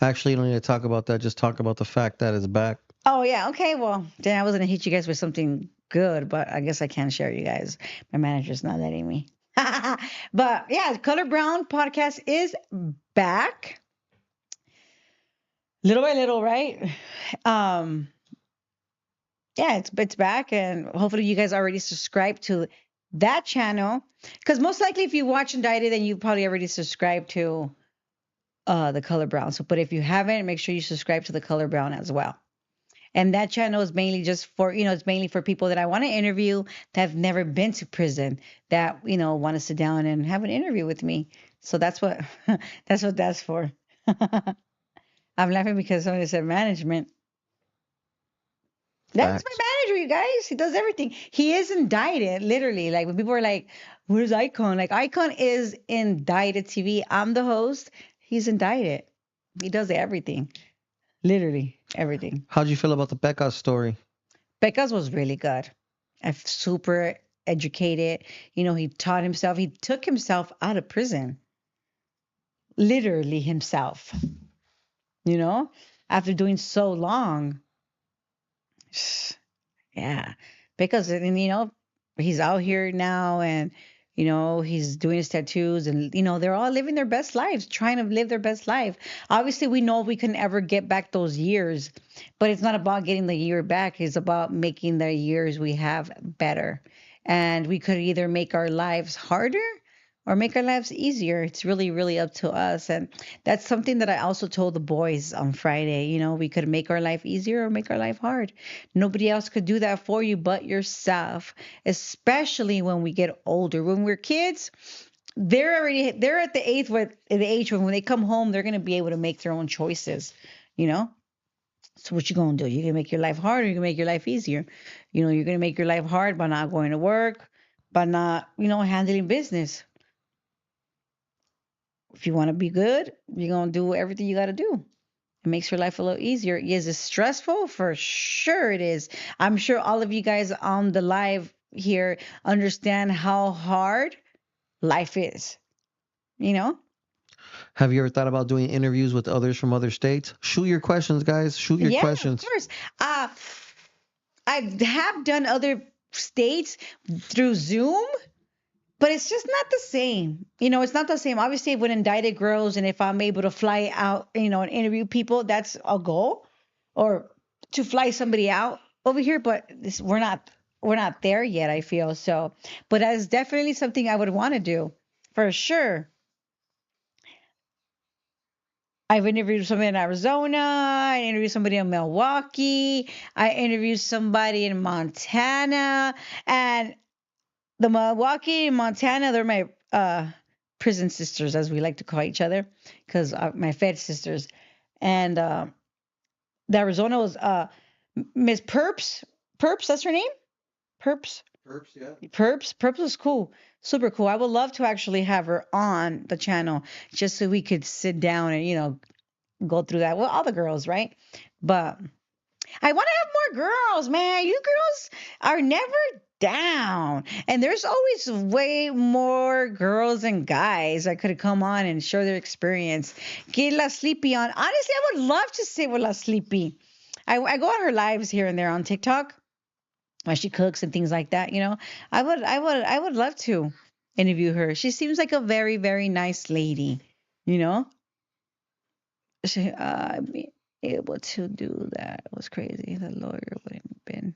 Actually, you don't need to talk about that. Just talk about the fact that it's back. Oh, yeah. Okay. Well, then I was going to hit you guys with something good, but I guess I can't share you guys. My manager's not letting me. But yeah, Color Brown podcast is back little by little, right? Um, yeah, it's back, and hopefully you guys already subscribed to that channel. Because most likely, if you watch Indicted, then you probably already subscribed to the Color Brown. So, but if you haven't, make sure you subscribe to the Color Brown as well. And that channel is mainly just for, it's mainly for people that I want to interview that have never been to prison, that, want to sit down and have an interview with me. So that's what that's for. I'm laughing because somebody said management. That's my Facts. manager, you guys. He does everything. He is indicted, literally. Like when people are like, "Where's Icon?" Like Icon is indicted TV. I'm the host. He's indicted. He does everything, literally everything. How'd you feel about the Becca story? Becca's was really good. Super educated. He taught himself. He took himself out of prison, literally himself. You know, after doing so long. Yeah, because and he's out here now, and he's doing his tattoos, and they're all living their best lives, trying to live their best life. Obviously, we know we can never get back those years, but it's not about getting the year back. It's about making the years we have better, and we could either make our lives harder or make our lives easier. It's really, really up to us. And that's something that I also told the boys on Friday. We could make our life easier or make our life hard. Nobody else could do that for you but yourself, especially when we get older. When we're kids, they're at the age when they come home, they're gonna be able to make their own choices, you know? So what you gonna do? You're gonna make your life hard or you're gonna make your life easier. You're gonna make your life hard by not going to work, by not, handling business. If you want to be good, you're going to do everything you got to do. It makes your life a little easier. Is it stressful? For sure it is. I'm sure all of you guys on the live here understand how hard life is, you know? Have you ever thought about doing interviews with others from other states? Shoot your questions, guys. Shoot your Yeah, of questions. course. Uh, I have done other states through Zoom, but it's just not the same. It's not the same. Obviously, when Indicted grows and if I'm able to fly out, and interview people, that's a goal, or to fly somebody out over here. But we're not there yet, I feel so. But that is definitely something I would want to do for sure. I've interviewed somebody in Arizona. I interviewed somebody in Milwaukee. I interviewed somebody in Montana. And the Milwaukee and Montana, they're my prison sisters, as we like to call each other, because my Fed sisters. And the Arizona was Miss Perps. Perps, that's her name? Perps. Perps, yeah. Perps was cool. Super cool. I would love to actually have her on the channel just so we could sit down and, go through that. Well, all the girls, right? But I want to have more girls, man. You girls are never down. And there's always way more girls and guys that could come on and share their experience. Get La Sleepy on. Honestly, I would love to sit with La Sleepy. I go on her lives here and there on TikTok while she cooks and things like that, I would love to interview her. She seems like a very, very nice lady, you know? Being able to do that was crazy. The lawyer wouldn't have been.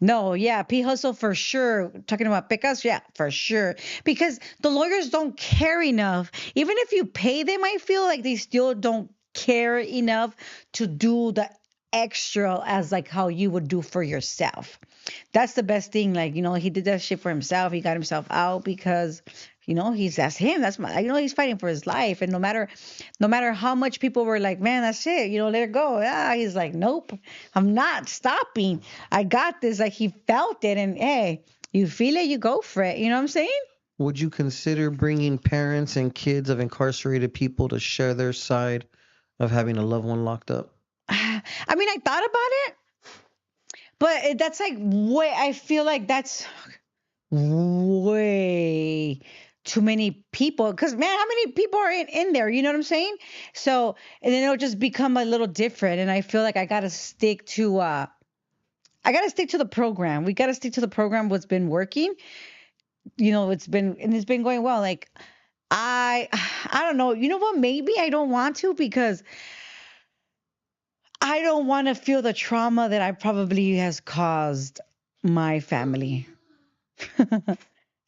No, yeah, P hustle for sure. Talking about pickups, yeah, for sure. Because the lawyers don't care enough. Even if you pay them, I feel like they still don't care enough to do the extra as like how you would do for yourself. That's the best thing. Like, he did that shit for himself. He got himself out because, that's him. That's my, he's fighting for his life. And no matter how much people were like, man, that's it, let it go. Ah, he's like, nope, I'm not stopping. I got this. Like, he felt it. And hey, you feel it, you go for it. You know what I'm saying? Would you consider bringing parents and kids of incarcerated people to share their side of having a loved one locked up? I mean, I thought about it, but that's like way, I feel like that's way too many people because man, how many people are in there, you know what I'm saying? So, and then it'll just become a little different, and I feel like I gotta stick to the program. We gotta stick to the program, what's been working. It's been going well. Like, I I don't know, you know what, maybe I don't want to because I don't want to feel the trauma that I probably has caused my family.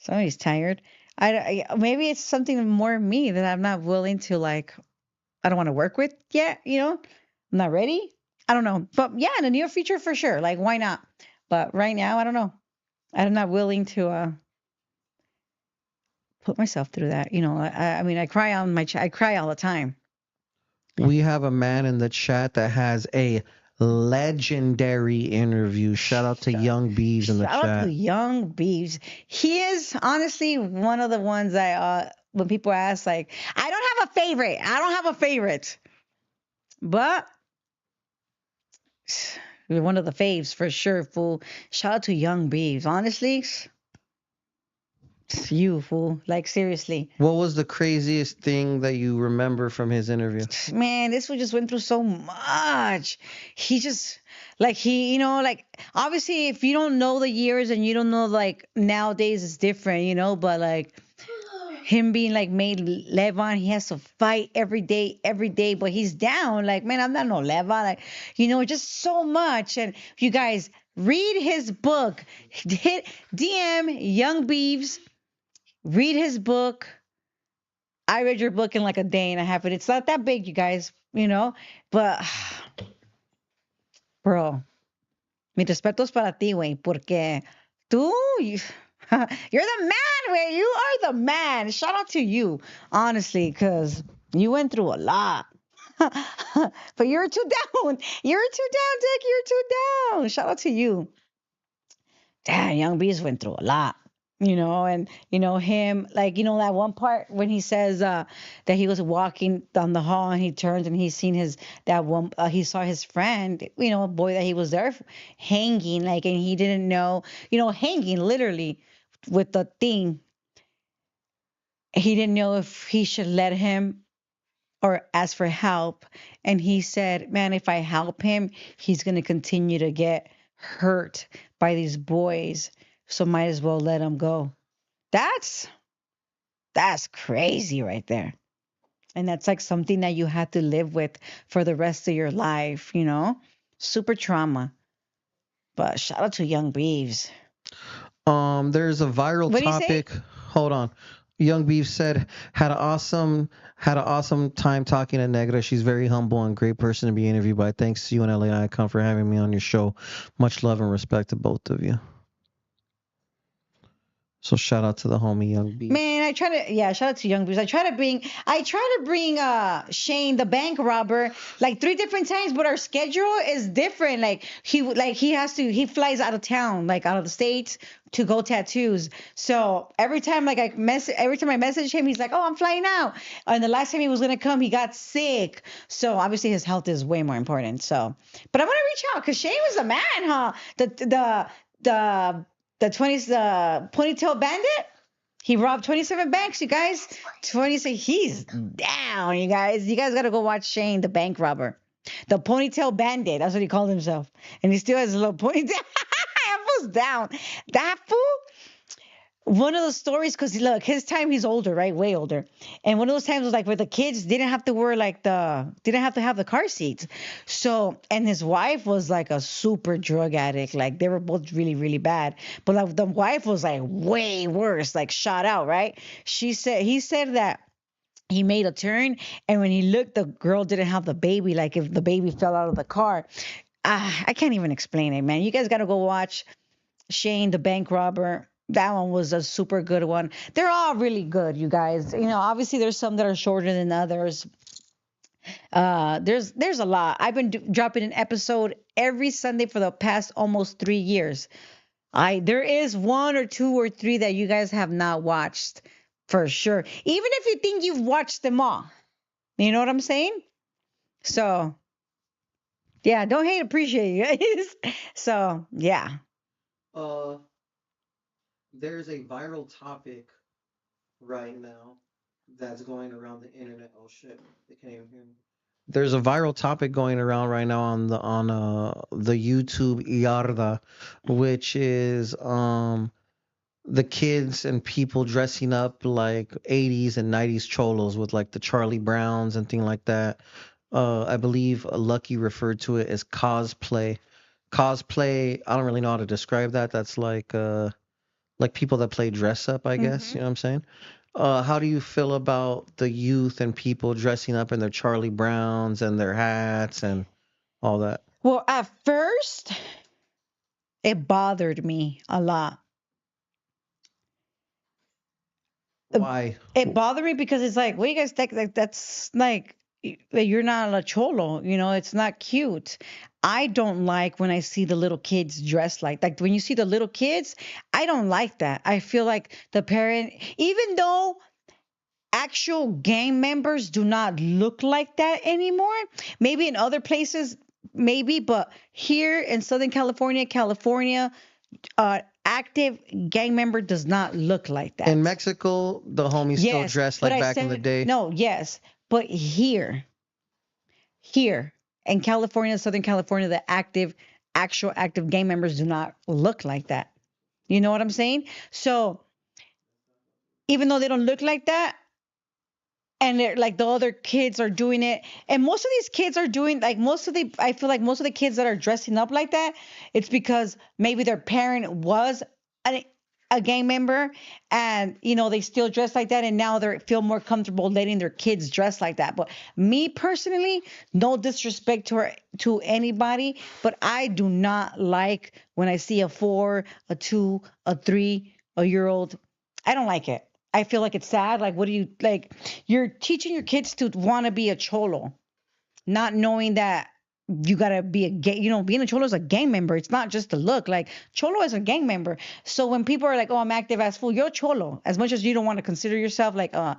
Somebody's tired. Maybe it's something more me that I'm not willing to like. I don't want to work with yet. I'm not ready. I don't know, but yeah, in the near future for sure. Like, why not? But right now, I don't know. I'm not willing to put myself through that. I mean, I cry on I cry all the time. We have a man in the chat that has a legendary interview. Shout out to Young Bees in the Shout out to chat. Young Bees. He is honestly one of the ones when people ask, like, I don't have a favorite. I don't have a favorite. But you're one of the faves for sure, fool. Shout out to Young Bees. Honestly, it's you, fool. Like, seriously. What was the craziest thing that you remember from his interview? Man, this one just went through so much. He just, like, like, obviously, if you don't know the years and you don't know, like, nowadays it's different, but, like, him being like made Levon, he has to fight every day, but he's down. Like, man, I'm not no Levon. Like, just so much. And you guys read his book. Hit DM Young Beeves. Read his book. I read your book in like a day and a half, but it's not that big, you guys, But, bro, mis respetos para ti, güey, porque you're the man, güey. You are the man. Shout out to you, honestly, because you went through a lot. But you're too down. You're too down, Dick. You're too down. Shout out to you. Damn, Young Beast went through a lot. And him, like, that one part when he says that he was walking down the hall and he turned and he seen he saw his friend, a boy that he was there hanging, like, and he didn't know, hanging literally with the thing. He didn't know if he should let him or ask for help. And he said, man, if I help him, he's going to continue to get hurt by these boys. So might as well let him go. That's crazy right there. And that's like something that you had to live with for the rest of your life, Super trauma. But shout out to Young Beeves. There's a viral What do you say? topic. Hold on. Young Beef said had an awesome time talking to Negra. She's very humble and great person to be interviewed by. Thanks to you and LA Icon for having me on your show. Much love and respect to both of you. So shout out to the homie Young Beef. Man, shout out to Young Beef. I try to bring Shane, the bank robber, like 3 different times, but our schedule is different. Like, he flies out of town, like out of the States to go tattoos. So every time I message him, he's like, "Oh, I'm flying out." And the last time he was gonna come, he got sick. So obviously his health is way more important. So, but I'm gonna reach out because Shane was a man, huh? The ponytail bandit. He robbed 27 banks, you guys. 26. He's down, you guys. You guys got to go watch Shane, the bank robber. The ponytail bandit. That's what he called himself. And he still has a little ponytail. That fool's down. That fool, one of those stories, because look, his time, he's older, right? Way older. And one of those times was like where the kids didn't have to wear like didn't have to have the car seats. So, and his wife was like a super drug addict. Like they were both really, really bad. But like the wife was like way worse, like shot out, right? He said that he made a turn, and when he looked, the girl didn't have the baby. Like if the baby fell out of the car. I can't even explain it, man. You guys got to go watch Shane the Bank Robber. That one was a super good one. They're all really good, you guys. Obviously there's some that are shorter than others. There's a lot. I've been dropping an episode every Sunday for the past almost 3 years. I There is one or two or three that you guys have not watched for sure. Even if you think you've watched them all, you know what I'm saying? So yeah, don't hate, appreciate you guys. So yeah. Uh, there's a viral topic right now that's going around the internet. Oh shit, they can't even hear me. There's a viral topic going around right now on the YouTube Yarda, which is the kids and people dressing up like 80s and 90s cholos with like the Charlie Browns and thing like that. I believe Lucky referred to it as cosplay. Cosplay, I don't really know how to describe that. That's like people that play dress up, I guess. You know what I'm saying? How do you feel about the youth and people dressing up in their Charlie Browns and their hats and all that? Well, at first, it bothered me a lot. Uh, Why? It bothered me because it's like, what do you guys think? Like, that's like, that you're not a cholo, it's not cute. I don't like when I see the little kids dressed like when you see the little kids, I don't like that. I feel like the parent, even though actual gang members do not look like that anymore, maybe in other places, maybe, but here in Southern California, active gang member does not look like In that. Mexico, the homies still Yes, dress but like I back in the said day. no, yes, but here in California, Southern California, the actual active gang members do not look like that. You know what I'm saying? So even though they don't look like that, and they're like the other kids are doing it, and most of these kids are doing like I feel like most of the kids that are dressing up like that, it's because maybe their parent was a gang member, and they still dress like that, and now they feel more comfortable letting their kids dress like that. But me personally, no disrespect to anybody, but I do not like when I see a 4, a 2, a 3 a year old. I don't like it. I feel like it's sad. Like, what do you like? You're teaching your kids to want to be a cholo, not knowing that you gotta be a gang. Being a cholo is a gang member. It's not just a look. Like cholo is a gang member. So when people are like, "Oh, I'm active as fool," you're a cholo. As much as you don't want to consider yourself like, I'm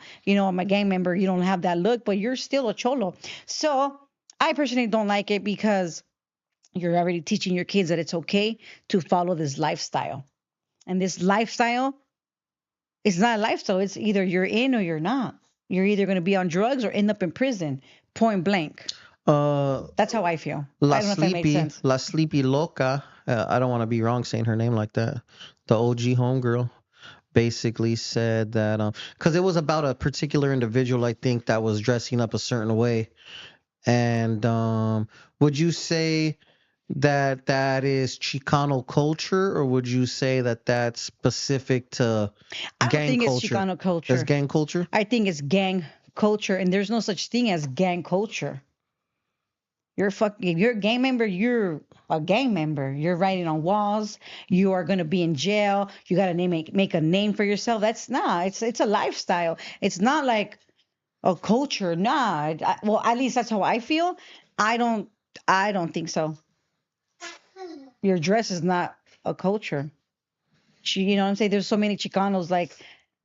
a gang member. You don't have that look, but you're still a cholo. So I personally don't like it because you're already teaching your kids that it's okay to follow this lifestyle, and this lifestyle, it's not a lifestyle. It's either you're in or you're not. You're either going to be on drugs or end up in prison, point blank. Uh, That's how I feel. I don't know if that made sense. La Sleepy Loca. I don't want to be wrong saying her name like that. The OG homegirl basically said that because it was about a particular individual, I think, that was dressing up a certain way. And would you say that that is Chicano culture, or would you say that that's specific to I don't gang think it's culture? Chicano That's culture. gang culture? I think it's gang culture, and there's no such thing as gang culture. If you're a gang member, you're a gang member. You're writing on walls. You are going to be in jail. You got to make a name for yourself. That's nah. It's a lifestyle. It's not like a culture. Nah. Well, at least that's how I feel. I don't. I don't think so. Your dress is not a culture. You know what I'm saying? There's so many Chicanos. Like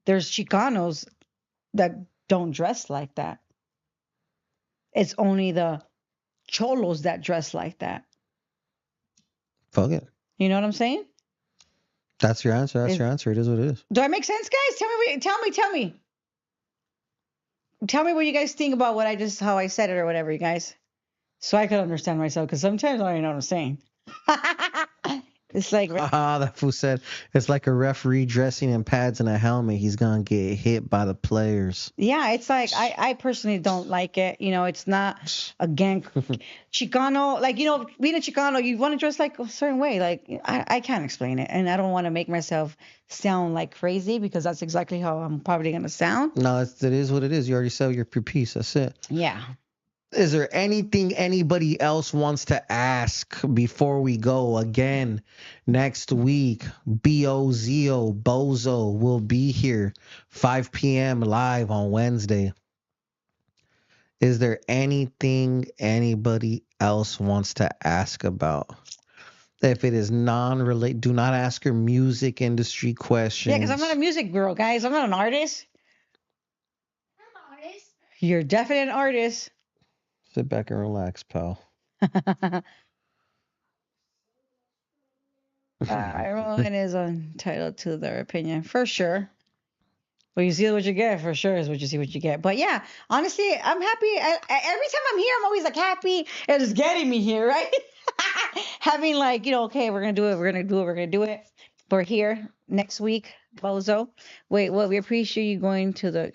there's Chicanos that don't dress like that. It's only the cholos that dress like that. Fuck it. You know what I'm saying? That's your answer. That's Is your answer. It is what it is. Do I make sense, guys? Tell me what you guys think about what I just how I said it or whatever, you guys, so I could understand myself. Because sometimes I don't know what I'm saying. It's like, Ah, that fool said it's like a referee dressing in pads and a helmet. He's gonna get hit by the players. yeah, it's like I personally don't like it. It's not again Chicano. Like being a Chicano, you want to dress like a certain way. Like I can't explain it, and I don't want to make myself sound like crazy because that's exactly how I'm probably gonna sound. No, it is what it is. You already said your piece. That's it. Yeah. Is there anything anybody else wants to ask before we go? Again, next week, Bozo will be here, 5 p.m. live on Wednesday. Is there anything anybody else wants to ask about? If it is non-relate, do not ask her music industry questions. Yeah, because I'm not a music girl, guys. I'm not an artist. I'm an artist. You're definitely an artist. Sit back and relax, pal. Everyone is entitled to their opinion, for sure. Well, you see what you get, for sure, is what you see what you get. But yeah, honestly, I'm happy. Every time I'm here, I'm always like happy. It's getting me here, right? Having like, okay, we're going to do it. We're going to do it. We're going to do it. We're here next week, Bozo. Wait, well, we appreciate you going to the,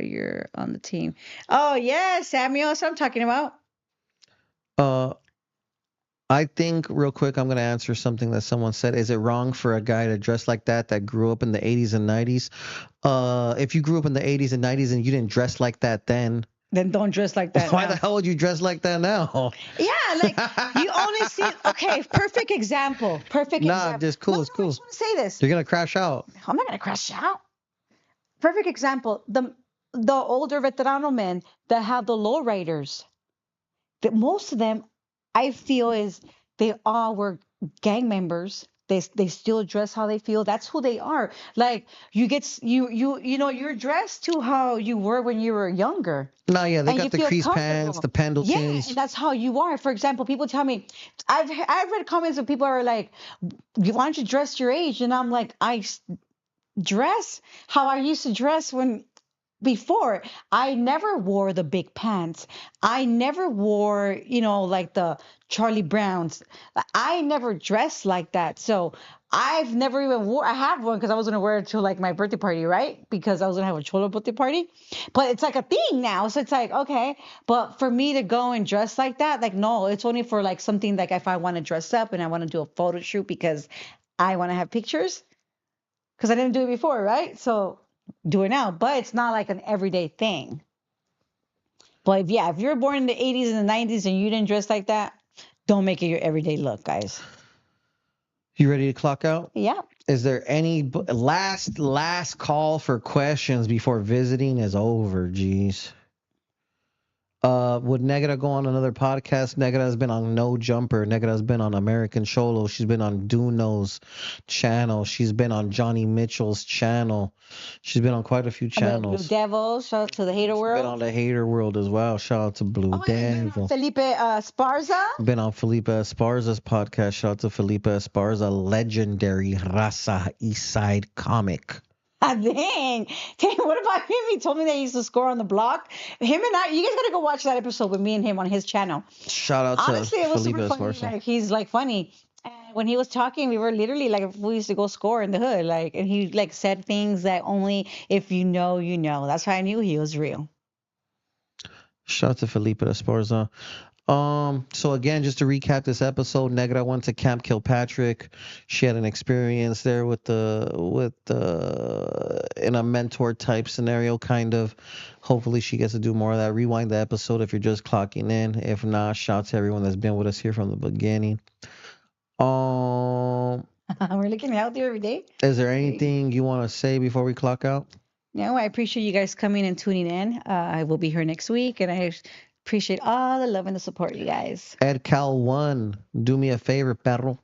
you're on the team. Oh, yeah, Samuel. That's what I'm talking about. I think real quick, I'm going to answer something that someone said. Is it wrong for a guy to dress like that grew up in the 80s and 90s? If you grew up in the 80s and 90s and you didn't dress like that then don't dress like that. Why the hell would you dress like that now? Yeah, like you only see. Okay, perfect example. Perfect example. Nah, just cool. It's cool. I just want to say this. You're gonna crash out. I'm not gonna crash out. Perfect example. The older veterano men that have the lowriders. That most of them, I feel, is they all were gang members. They still dress how they feel. That's who they are. Like you're dressed to how you were when you were younger. No, yeah, they And got you the feel crease pants, the Pendletons. Yeah, and that's how you are. For example, people tell me, I've read comments where people are like, why don't you dress your age? And I'm like, dress how I used to dress when before. I never wore the big pants. I never wore, like the Charlie Browns. I never dressed like that. So I've never even wore. I have one because I was gonna wear it to like my birthday party, right? Because I was gonna have a cholo birthday party. But it's like a thing now, so it's like okay. But for me to go and dress like that, like no, it's only for like something like if I want to dress up and I want to do a photo shoot because I want to have pictures. Because I didn't do it before, right? So do it now, but it's not like an everyday thing. But if you're born in the 80s and the 90s and you didn't dress like that, don't make it your everyday look, guys. You ready to clock out? Yeah. Is there any last call for questions before visiting is over? Geez. Would Negra go on another podcast? Negra has been on No Jumper. Negra has been on American Cholo. She's been on Duno's channel. She's been on Johnny Mitchell's channel. She's been on quite a few channels. Blue Devil, shout out to the Hater World. Been on the Hater World as well. Shout out to Blue Devil. Felipe Esparza. Been on Felipe Esparza's podcast. Shout out to Felipe Esparza, legendary Raza East Side comic. Dang, what about him? He told me that he used to score on the block. Him and I, you guys gotta go watch that episode with me and him on his channel. Shout out Honestly, to it was Felipe super funny. Esparza. Like, he's like funny. And when he was talking, we were literally like, we used to go score in the hood. Like, and he like said things that only if you know, you know. That's how I knew he was real. Shout out to Felipe Esparza. So again, just to recap this episode, Negra went to Camp Kilpatrick. She had an experience there in a mentor type scenario, kind of. Hopefully she gets to do more of that. Rewind the episode if you're just clocking in. If not, shout out to everyone that's been with us here from the beginning. We're looking healthy every day. Is there anything you want to say before we clock out? No, I appreciate you guys coming and tuning in. I will be here next week, and I appreciate all the love and the support, you guys. Ed Cal 1, do me a favor, perro.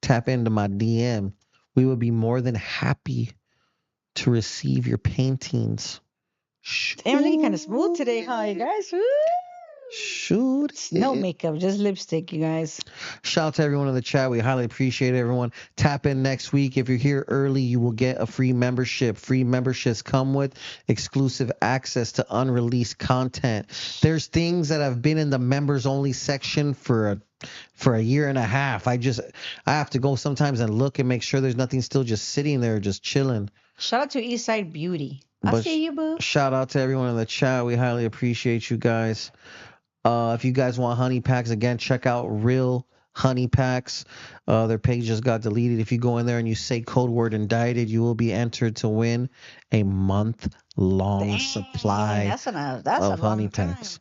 Tap into my DM. We would be more than happy to receive your paintings. Damn, looking kind of smooth today, huh, you guys? Woo! Shoot. No makeup, just lipstick, you guys. Shout out to everyone in the chat. We highly appreciate everyone. Tap in next week. If you're here early, you will get a free membership. Free memberships come with exclusive access to unreleased content. There's things that have been in the members only section for for a year and a half. I have to go sometimes and look and make sure there's nothing still just sitting there, just chilling. Shout out to Eastside Beauty. I But see you, boo. shout out to everyone in the chat. We highly appreciate you guys. If you guys want honey packs, again, check out Real Honey Packs. Their page just got deleted. If you go in there and you say code word indicted, you will be entered to win a month-long supply That's a of honey long time. packs.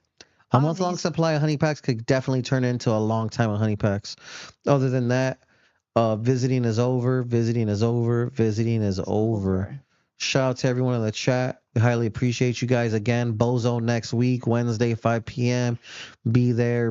A All month-long these- supply of honey packs could definitely turn into a long time of honey packs. Other than that, visiting is over. Visiting is over. Visiting is over. Shout out to everyone in the chat. We highly appreciate you guys. Again, Bozo next week, Wednesday, 5 p.m. Be there.